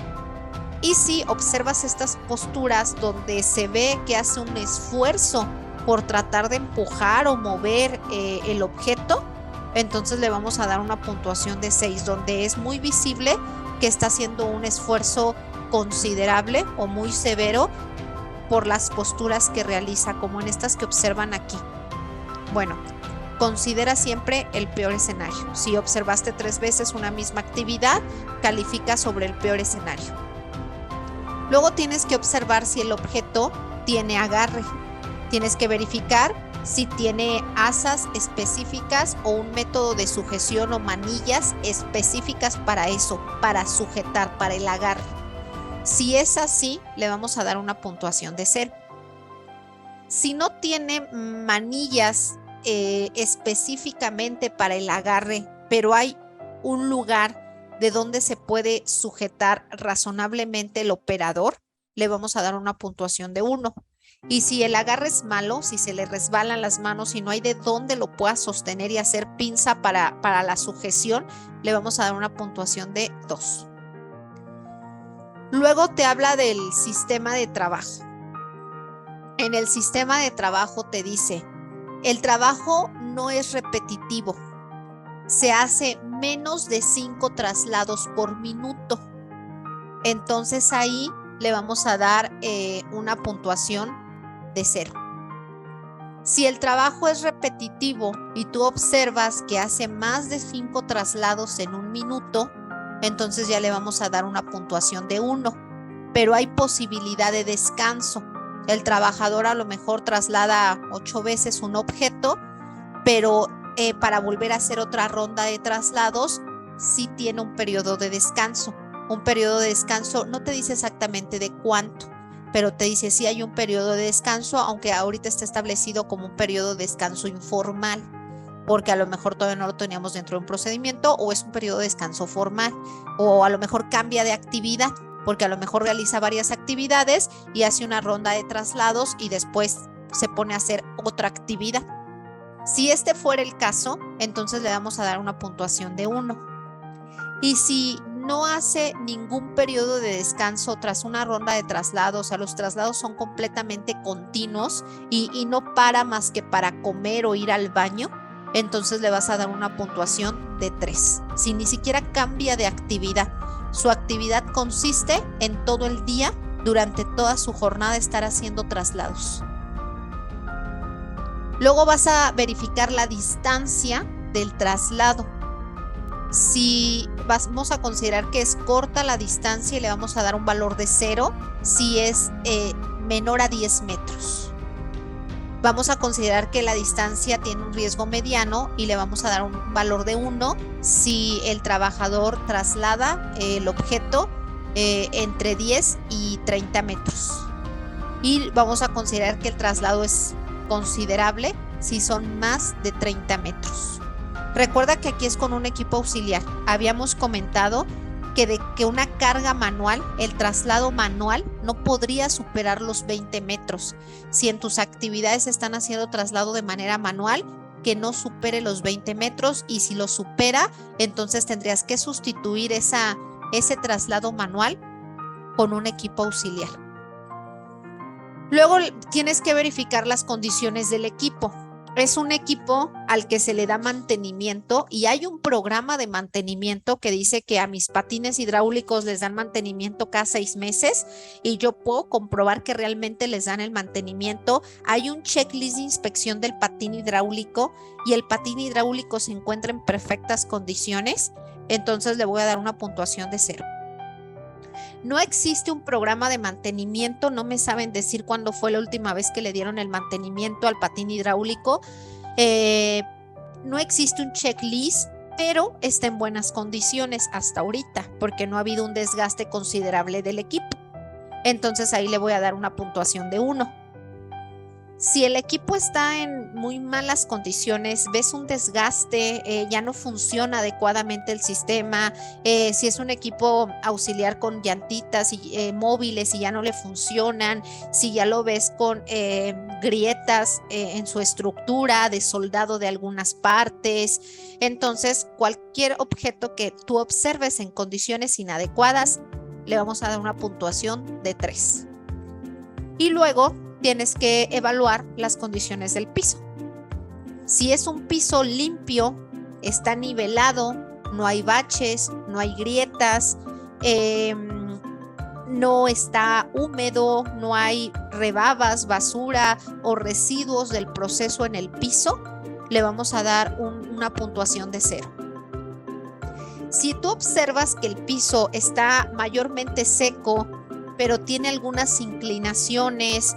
Y si observas estas posturas donde se ve que hace un esfuerzo por tratar de empujar o mover el objeto, entonces le vamos a dar una puntuación de 6, donde es muy visible que está haciendo un esfuerzo considerable o muy severo por las posturas que realiza, como en estas que observan aquí. Bueno, considera siempre el peor escenario. Si observaste 3 veces una misma actividad, califica sobre el peor escenario. Luego tienes que observar si el objeto tiene agarre. Tienes que verificar si tiene asas específicas o un método de sujeción o manillas específicas para eso, para sujetar, para el agarre. Si es así, le vamos a dar una puntuación de 0. Si no tiene manillas específicamente para el agarre, pero hay un lugar de donde se puede sujetar razonablemente el operador, le vamos a dar una puntuación de 1. Y si el agarre es malo, si se le resbalan las manos y no hay de dónde lo pueda sostener y hacer pinza para la sujeción, le vamos a dar una puntuación de 2. Luego te habla del sistema de trabajo. En el sistema de trabajo te dice, el trabajo no es repetitivo, se hace menos de 5 traslados por minuto. Entonces ahí le vamos a dar una puntuación de 0. Si el trabajo es repetitivo y tú observas que hace más de 5 traslados en un minuto, entonces ya le vamos a dar una puntuación de 1, pero hay posibilidad de descanso. El trabajador a lo mejor traslada 8 veces un objeto, pero para volver a hacer otra ronda de traslados, sí tiene un periodo de descanso. Un periodo de descanso no te dice exactamente de cuánto, pero te dice sí hay un periodo de descanso, aunque ahorita está establecido como un periodo de descanso informal, porque a lo mejor todavía no lo teníamos dentro de un procedimiento, o es un periodo de descanso formal, o a lo mejor cambia de actividad, porque a lo mejor realiza varias actividades y hace una ronda de traslados y después se pone a hacer otra actividad. Si este fuera el caso, entonces le vamos a dar una puntuación de 1. Y si no hace ningún periodo de descanso tras una ronda de traslados, o sea, los traslados son completamente continuos y no para más que para comer o ir al baño, entonces le vas a dar una puntuación de 3. Si ni siquiera cambia de actividad, su actividad consiste en todo el día, durante toda su jornada, estar haciendo traslados. Luego vas a verificar la distancia del traslado. Si vamos a considerar que es corta la distancia y le vamos a dar un valor de 0, si es menor a 10 metros. Vamos a considerar que la distancia tiene un riesgo mediano y le vamos a dar un valor de 1 si el trabajador traslada el objeto entre 10 y 30 metros. Y vamos a considerar que el traslado es considerable si son más de 30 metros. Recuerda que aquí es con un equipo auxiliar. Habíamos comentado que una carga manual, el traslado manual, no podría superar los 20 metros. Si en tus actividades están haciendo traslado de manera manual, que no supere los 20 metros, y si lo supera, entonces tendrías que sustituir ese traslado manual con un equipo auxiliar. Luego tienes que verificar las condiciones del equipo. Es un equipo al que se le da mantenimiento y hay un programa de mantenimiento que dice que a mis patines hidráulicos les dan mantenimiento cada 6 meses y yo puedo comprobar que realmente les dan el mantenimiento. Hay un checklist de inspección del patín hidráulico y el patín hidráulico se encuentra en perfectas condiciones, entonces le voy a dar una puntuación de 0. No existe un programa de mantenimiento, no me saben decir cuándo fue la última vez que le dieron el mantenimiento al patín hidráulico. No existe un checklist, pero está en buenas condiciones hasta ahorita, porque no ha habido un desgaste considerable del equipo. Entonces ahí le voy a dar una puntuación de 1. Si el equipo está en muy malas condiciones, ves un desgaste, ya no funciona adecuadamente el sistema, si es un equipo auxiliar con llantitas y móviles y ya no le funcionan, si ya lo ves con grietas en su estructura, de soldado de algunas partes, entonces cualquier objeto que tú observes en condiciones inadecuadas, le vamos a dar una puntuación de 3. Y luego tienes que evaluar las condiciones del piso. Si es un piso limpio, está nivelado, no hay baches, no hay grietas, no está húmedo, no hay rebabas, basura o residuos del proceso en el piso, le vamos a dar una puntuación de 0. Si tú observas que el piso está mayormente seco, pero tiene algunas inclinaciones,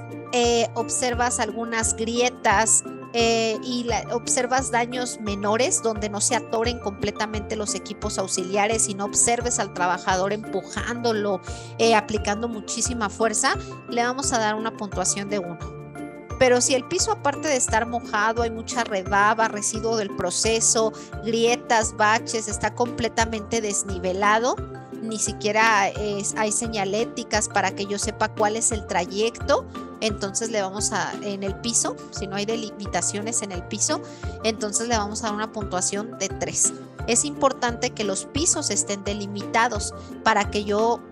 observas algunas grietas y observas daños menores donde no se atoren completamente los equipos auxiliares y no observes al trabajador empujándolo, aplicando muchísima fuerza, le vamos a dar una puntuación de 1. Pero si el piso, aparte de estar mojado, hay mucha rebaba, residuo del proceso, grietas, baches, está completamente desnivelado, ni siquiera hay señaléticas para que yo sepa cuál es el trayecto, entonces le vamos a, en el piso, si no hay delimitaciones en el piso, entonces le vamos a dar una puntuación de 3. Es importante que los pisos estén delimitados para que yo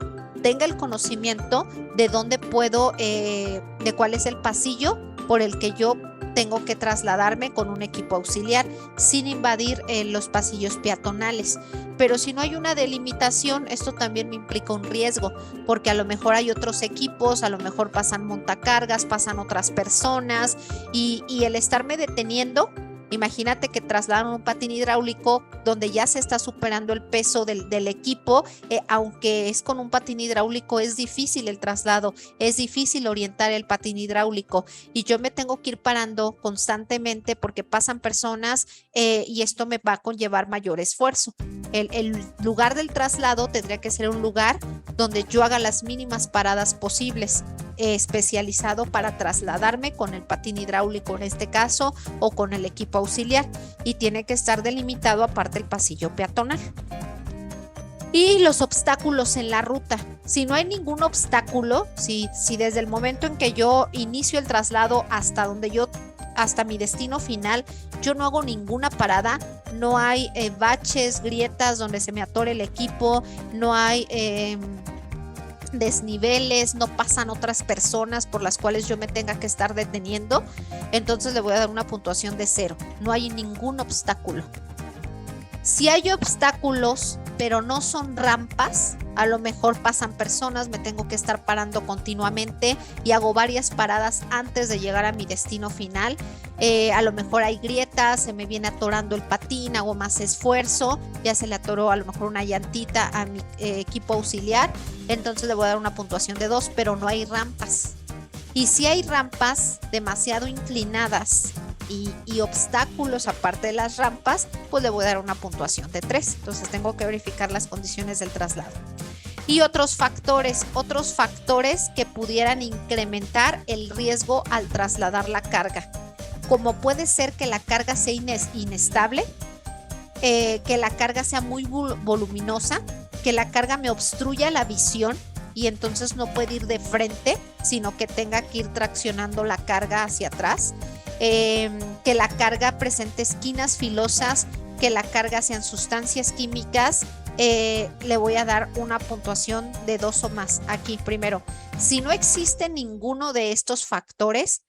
tenga el conocimiento de dónde puedo, de cuál es el pasillo por el que yo tengo que trasladarme con un equipo auxiliar sin invadir los pasillos peatonales. Pero si no hay una delimitación, esto también me implica un riesgo, porque a lo mejor hay otros equipos, a lo mejor pasan montacargas, pasan otras personas y el estarme deteniendo. Imagínate que trasladan un patín hidráulico donde ya se está superando el peso del equipo, aunque es con un patín hidráulico, es difícil el traslado, es difícil orientar el patín hidráulico y yo me tengo que ir parando constantemente porque pasan personas y esto me va a conllevar mayor esfuerzo. El lugar del traslado tendría que ser un lugar donde yo haga las mínimas paradas posibles, especializado para trasladarme con el patín hidráulico en este caso o con el equipo auxiliar, y tiene que estar delimitado aparte el pasillo peatonal. Y los obstáculos en la ruta. Si no hay ningún obstáculo, si desde el momento en que yo inicio el traslado hasta mi destino final, yo no hago ninguna parada, no hay baches, grietas donde se me atore el equipo, no hay desniveles, no pasan otras personas por las cuales yo me tenga que estar deteniendo, entonces le voy a dar una puntuación de 0. No hay ningún obstáculo. Si hay obstáculos, pero no son rampas, a lo mejor pasan personas, me tengo que estar parando continuamente y hago varias paradas antes de llegar a mi destino final. A lo mejor hay grietas, se me viene atorando el patín, hago más esfuerzo, ya se le atoró a lo mejor una llantita a mi equipo auxiliar, entonces le voy a dar una puntuación de 2, pero no hay rampas. Y si hay rampas demasiado inclinadas y obstáculos aparte de las rampas, pues le voy a dar una puntuación de 3. Entonces tengo que verificar las condiciones del traslado. Y otros factores que pudieran incrementar el riesgo al trasladar la carga, como puede ser que la carga sea inestable, que la carga sea muy voluminosa, que la carga me obstruya la visión y entonces no puede ir de frente, sino que tenga que ir traccionando la carga hacia atrás, que la carga presente esquinas filosas, que la carga sean sustancias químicas, le voy a dar una puntuación de 2 o más. Aquí primero, si no existe ninguno de estos factores,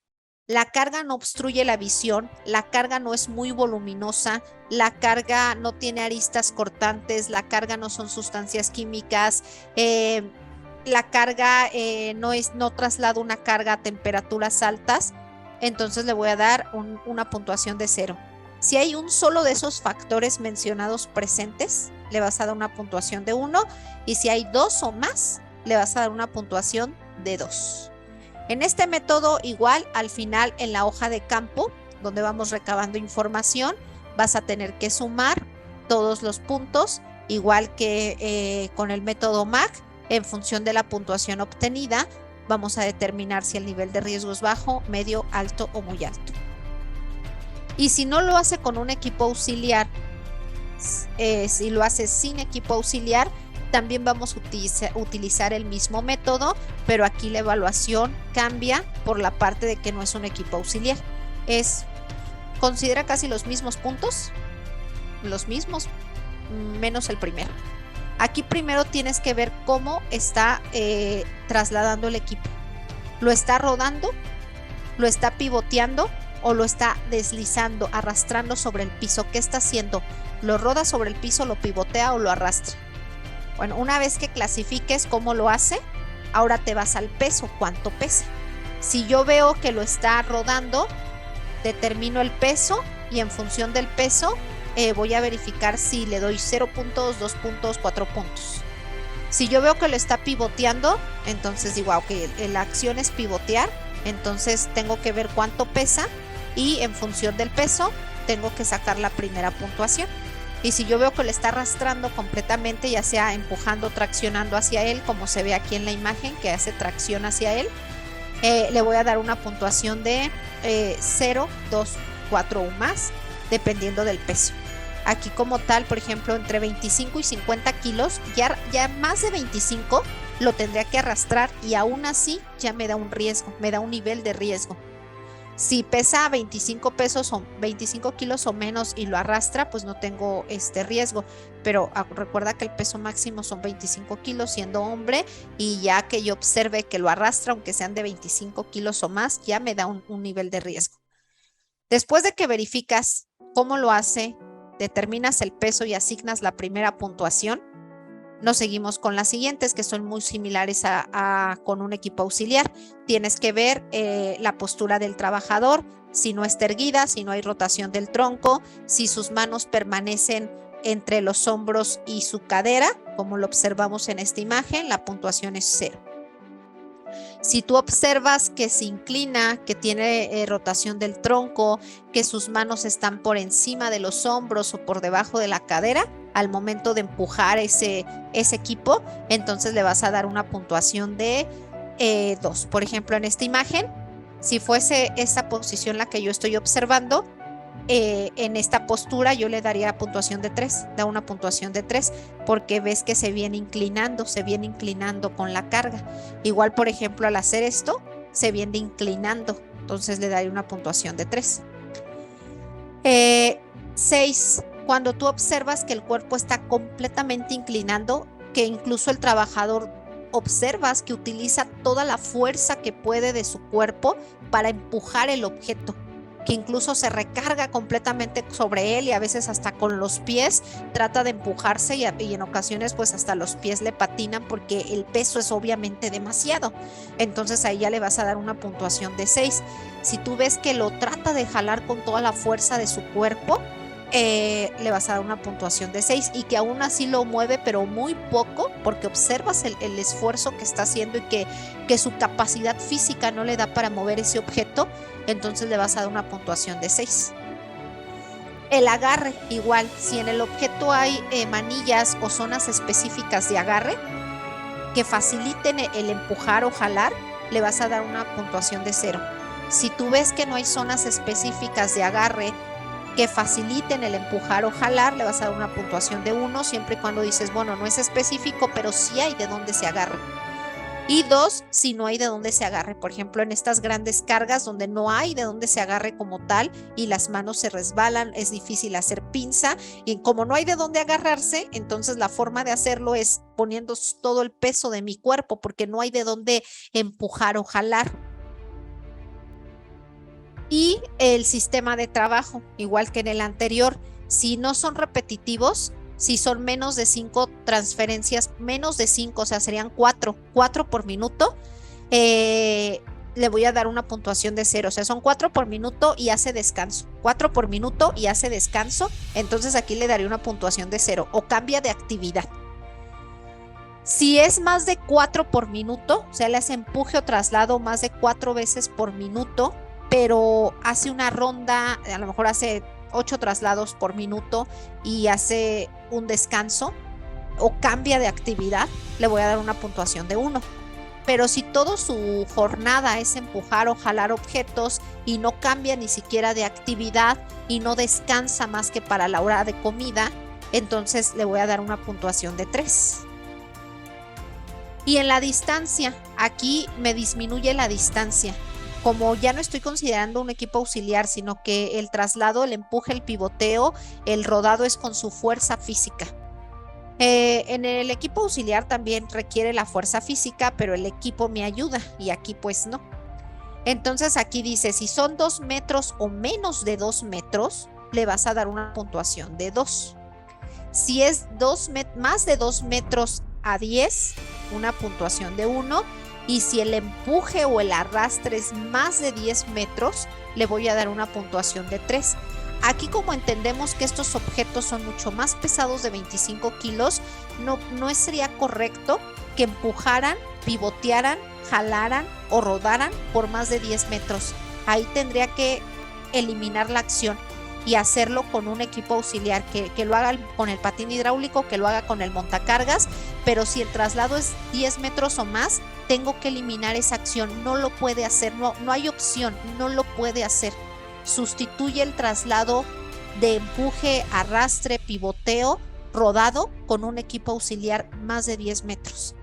la carga no obstruye la visión, la carga no es muy voluminosa, la carga no tiene aristas cortantes, la carga no son sustancias químicas, la carga no traslada una carga a temperaturas altas, entonces le voy a dar una puntuación de 0. Si hay un solo de esos factores mencionados presentes, le vas a dar una puntuación de 1, y si hay 2 o más, le vas a dar una puntuación de 2. En este método, igual al final en la hoja de campo, donde vamos recabando información, vas a tener que sumar todos los puntos, igual que con el método MAC, en función de la puntuación obtenida, vamos a determinar si el nivel de riesgo es bajo, medio, alto o muy alto. Y si no lo hace con un equipo auxiliar, si lo hace sin equipo auxiliar, también vamos a utilizar el mismo método, pero aquí la evaluación cambia por la parte de que no es un equipo auxiliar. Considera casi los mismos puntos, los mismos, menos el primero. Aquí primero tienes que ver cómo está trasladando el equipo. ¿Lo está rodando? ¿Lo está pivoteando? ¿O lo está deslizando, arrastrando sobre el piso? ¿Qué está haciendo? ¿Lo roda sobre el piso, lo pivotea o lo arrastra? Bueno, una vez que clasifiques cómo lo hace, ahora te vas al peso, cuánto pesa. Si yo veo que lo está rodando, determino el peso y en función del peso voy a verificar si le doy 0 puntos, 2 puntos, 4 puntos. Si yo veo que lo está pivoteando, entonces digo, ok, la acción es pivotear, entonces tengo que ver cuánto pesa y en función del peso tengo que sacar la primera puntuación. Y si yo veo que le está arrastrando completamente, ya sea empujando o traccionando hacia él, como se ve aquí en la imagen que hace tracción hacia él, le voy a dar una puntuación de 0, 2, 4 o más, dependiendo del peso. Aquí como tal, por ejemplo, entre 25 y 50 kilos, ya más de 25 lo tendría que arrastrar y aún así ya me da un riesgo, me da un nivel de riesgo. Si pesa 25 kilos o menos y lo arrastra, pues no tengo riesgo. Pero recuerda que el peso máximo son 25 kilos siendo hombre, y ya que yo observe que lo arrastra, aunque sean de 25 kilos o más, ya me da un nivel de riesgo. Después de que verificas cómo lo hace, determinas el peso y asignas la primera puntuación, nos seguimos con las siguientes, que son muy similares con un equipo auxiliar. Tienes que ver la postura del trabajador, si no está erguida, si no hay rotación del tronco, si sus manos permanecen entre los hombros y su cadera, como lo observamos en esta imagen, la puntuación es 0. Si tú observas que se inclina, que tiene rotación del tronco, que sus manos están por encima de los hombros o por debajo de la cadera, al momento de empujar ese equipo, entonces le vas a dar una puntuación de 2. Por ejemplo, en esta imagen, si fuese esta posición la que yo estoy observando, en esta postura yo le daría puntuación de 3, da una puntuación de 3, porque ves que se viene inclinando con la carga. Igual, por ejemplo, al hacer esto, se viene inclinando, entonces le daría una puntuación de 3. 6. Cuando tú observas que el cuerpo está completamente inclinando, que incluso el trabajador observas que utiliza toda la fuerza que puede de su cuerpo para empujar el objeto, que incluso se recarga completamente sobre él y a veces hasta con los pies trata de empujarse y en ocasiones pues hasta los pies le patinan porque el peso es obviamente demasiado. Entonces ahí ya le vas a dar una puntuación de 6. Si tú ves que lo trata de jalar con toda la fuerza de su cuerpo, le vas a dar una puntuación de 6, y que aún así lo mueve pero muy poco, porque observas el esfuerzo que está haciendo y que su capacidad física no le da para mover ese objeto, entonces le vas a dar una puntuación de 6. El agarre, igual, si en el objeto hay manillas o zonas específicas de agarre que faciliten el empujar o jalar, le vas a dar una puntuación de 0. Si tú ves que no hay zonas específicas de agarre que faciliten el empujar o jalar, le vas a dar una puntuación de 1, siempre y cuando dices, bueno, no es específico, pero sí hay de dónde se agarre. Y 2, si no hay de dónde se agarre, por ejemplo, en estas grandes cargas donde no hay de dónde se agarre como tal y las manos se resbalan, es difícil hacer pinza, y como no hay de dónde agarrarse, entonces la forma de hacerlo es poniendo todo el peso de mi cuerpo, porque no hay de dónde empujar o jalar. Y el sistema de trabajo, igual que en el anterior, si no son repetitivos, si son menos de 5 transferencias, menos de 5, o sea, serían 4 por minuto, le voy a dar una puntuación de 0, o sea, son 4 por minuto y hace descanso, 4 por minuto y hace descanso, entonces aquí le daré una puntuación de 0, o cambia de actividad. Si es más de 4 por minuto, o sea, le hace empuje o traslado más de 4 veces por minuto, pero hace una ronda, a lo mejor hace 8 traslados por minuto y hace un descanso o cambia de actividad, le voy a dar una puntuación de 1. Pero si toda su jornada es empujar o jalar objetos y no cambia ni siquiera de actividad y no descansa más que para la hora de comida, entonces le voy a dar una puntuación de 3. Y en la distancia, aquí me disminuye la distancia. Como ya no estoy considerando un equipo auxiliar, sino que el traslado, el empuje, el pivoteo, el rodado es con su fuerza física. En el equipo auxiliar también requiere la fuerza física, pero el equipo me ayuda y aquí pues no. Entonces aquí dice, si son 2 metros o menos de 2 metros, le vas a dar una puntuación de 2. Si es más de 2 metros a 10, una puntuación de 1. Y si el empuje o el arrastre es más de 10 metros, le voy a dar una puntuación de 3. Aquí, como entendemos que estos objetos son mucho más pesados de 25 kilos, no sería correcto que empujaran, pivotearan, jalaran o rodaran por más de 10 metros. Ahí tendría que eliminar la acción y hacerlo con un equipo auxiliar, que lo haga con el patín hidráulico, que lo haga con el montacargas, pero si el traslado es 10 metros o más, tengo que eliminar esa acción, no lo puede hacer, no hay opción, no lo puede hacer. Sustituye el traslado de empuje, arrastre, pivoteo, rodado con un equipo auxiliar más de 10 metros.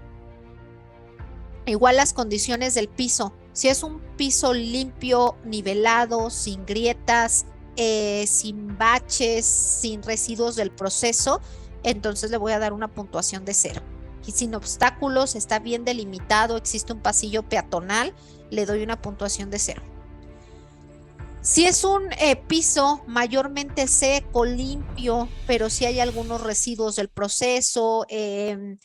Igual las condiciones del piso, si es un piso limpio, nivelado, sin grietas, sin baches, sin residuos del proceso, entonces le voy a dar una puntuación de 0. Y sin obstáculos, está bien delimitado, existe un pasillo peatonal, le doy una puntuación de 0. Si es un piso mayormente seco, limpio, pero si hay algunos residuos del proceso, hay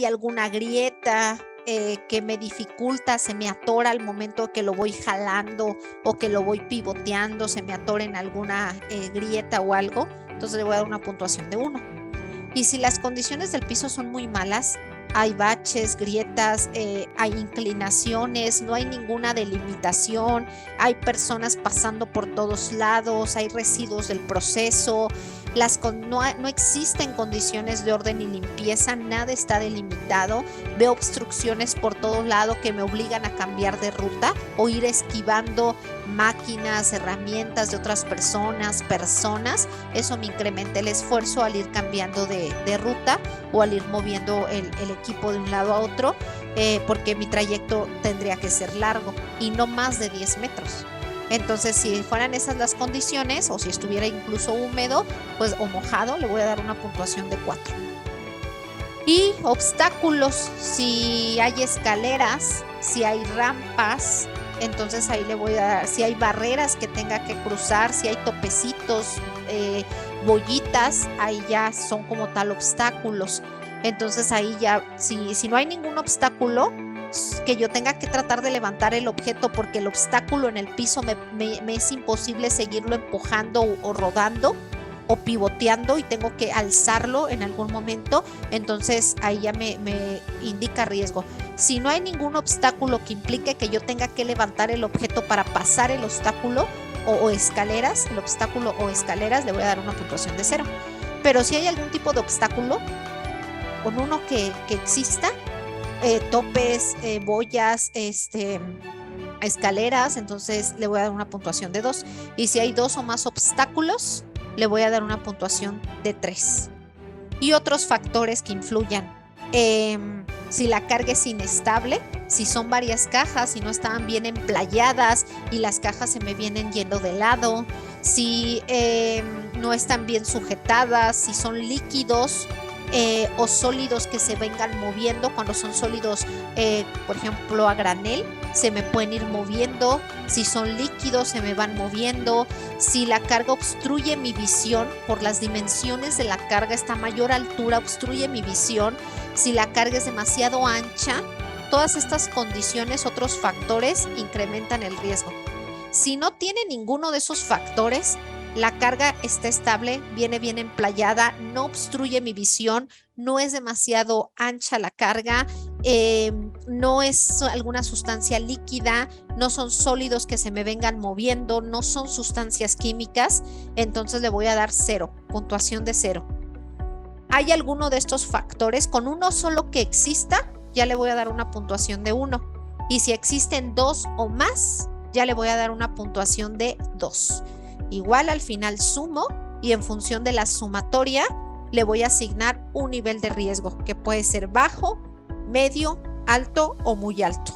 alguna grieta que me dificulta, se me atora al momento que lo voy jalando o que lo voy pivoteando, se me atora en alguna grieta o algo, entonces le voy a dar una puntuación de 1. Y si las condiciones del piso son muy malas, hay baches, grietas, hay inclinaciones, no hay ninguna delimitación, hay personas pasando por todos lados, hay residuos del proceso, no existen condiciones de orden y limpieza, nada está delimitado, veo obstrucciones por todos lados que me obligan a cambiar de ruta o ir esquivando máquinas, herramientas de otras personas, eso me incrementa el esfuerzo al ir cambiando de ruta o al ir moviendo el equipo de un lado a otro, porque mi trayecto tendría que ser largo y no más de 10 metros. Entonces, si fueran esas las condiciones, o si estuviera incluso húmedo, pues, o mojado, le voy a dar una puntuación de 4. Y obstáculos, si hay escaleras, si hay rampas, entonces ahí le voy a dar, si hay barreras que tenga que cruzar, si hay topecitos, boyitas, ahí ya son como tal obstáculos. Entonces ahí ya, si no hay ningún obstáculo, que yo tenga que tratar de levantar el objeto porque el obstáculo en el piso me es imposible seguirlo empujando o rodando o pivoteando y tengo que alzarlo en algún momento, entonces ahí ya me indica riesgo. Si no hay ningún obstáculo que implique que yo tenga que levantar el objeto para pasar el obstáculo o escaleras, el obstáculo o escaleras, le voy a dar una puntuación de 0. Pero si hay algún tipo de obstáculo, con uno que exista, topes, boyas, escaleras, entonces le voy a dar una puntuación de 2. Y si hay 2 o más obstáculos, le voy a dar una puntuación de 3. Y otros factores que influyan. Si la carga es inestable, si son varias cajas, si no estaban bien emplayadas y las cajas se me vienen yendo de lado, si no están bien sujetadas, si son líquidos, o sólidos que se vengan moviendo. Cuando son sólidos, por ejemplo a granel, se me pueden ir moviendo. Si son líquidos, se me van moviendo. Si la carga obstruye mi visión, por las dimensiones de la carga, esta mayor altura obstruye mi visión. Si la carga es demasiado ancha, todas estas condiciones, otros factores incrementan el riesgo. Si no tiene ninguno de esos factores, la carga está estable, viene bien emplayada, no obstruye mi visión, no es demasiado ancha la carga, no es alguna sustancia líquida, no son sólidos que se me vengan moviendo, no son sustancias químicas, entonces le voy a dar 0, puntuación de 0. ¿Hay alguno de estos factores? Con uno solo que exista, ya le voy a dar una puntuación de 1. Y si existen 2 o más, ya le voy a dar una puntuación de 2. Igual al final sumo y en función de la sumatoria le voy a asignar un nivel de riesgo que puede ser bajo, medio, alto o muy alto.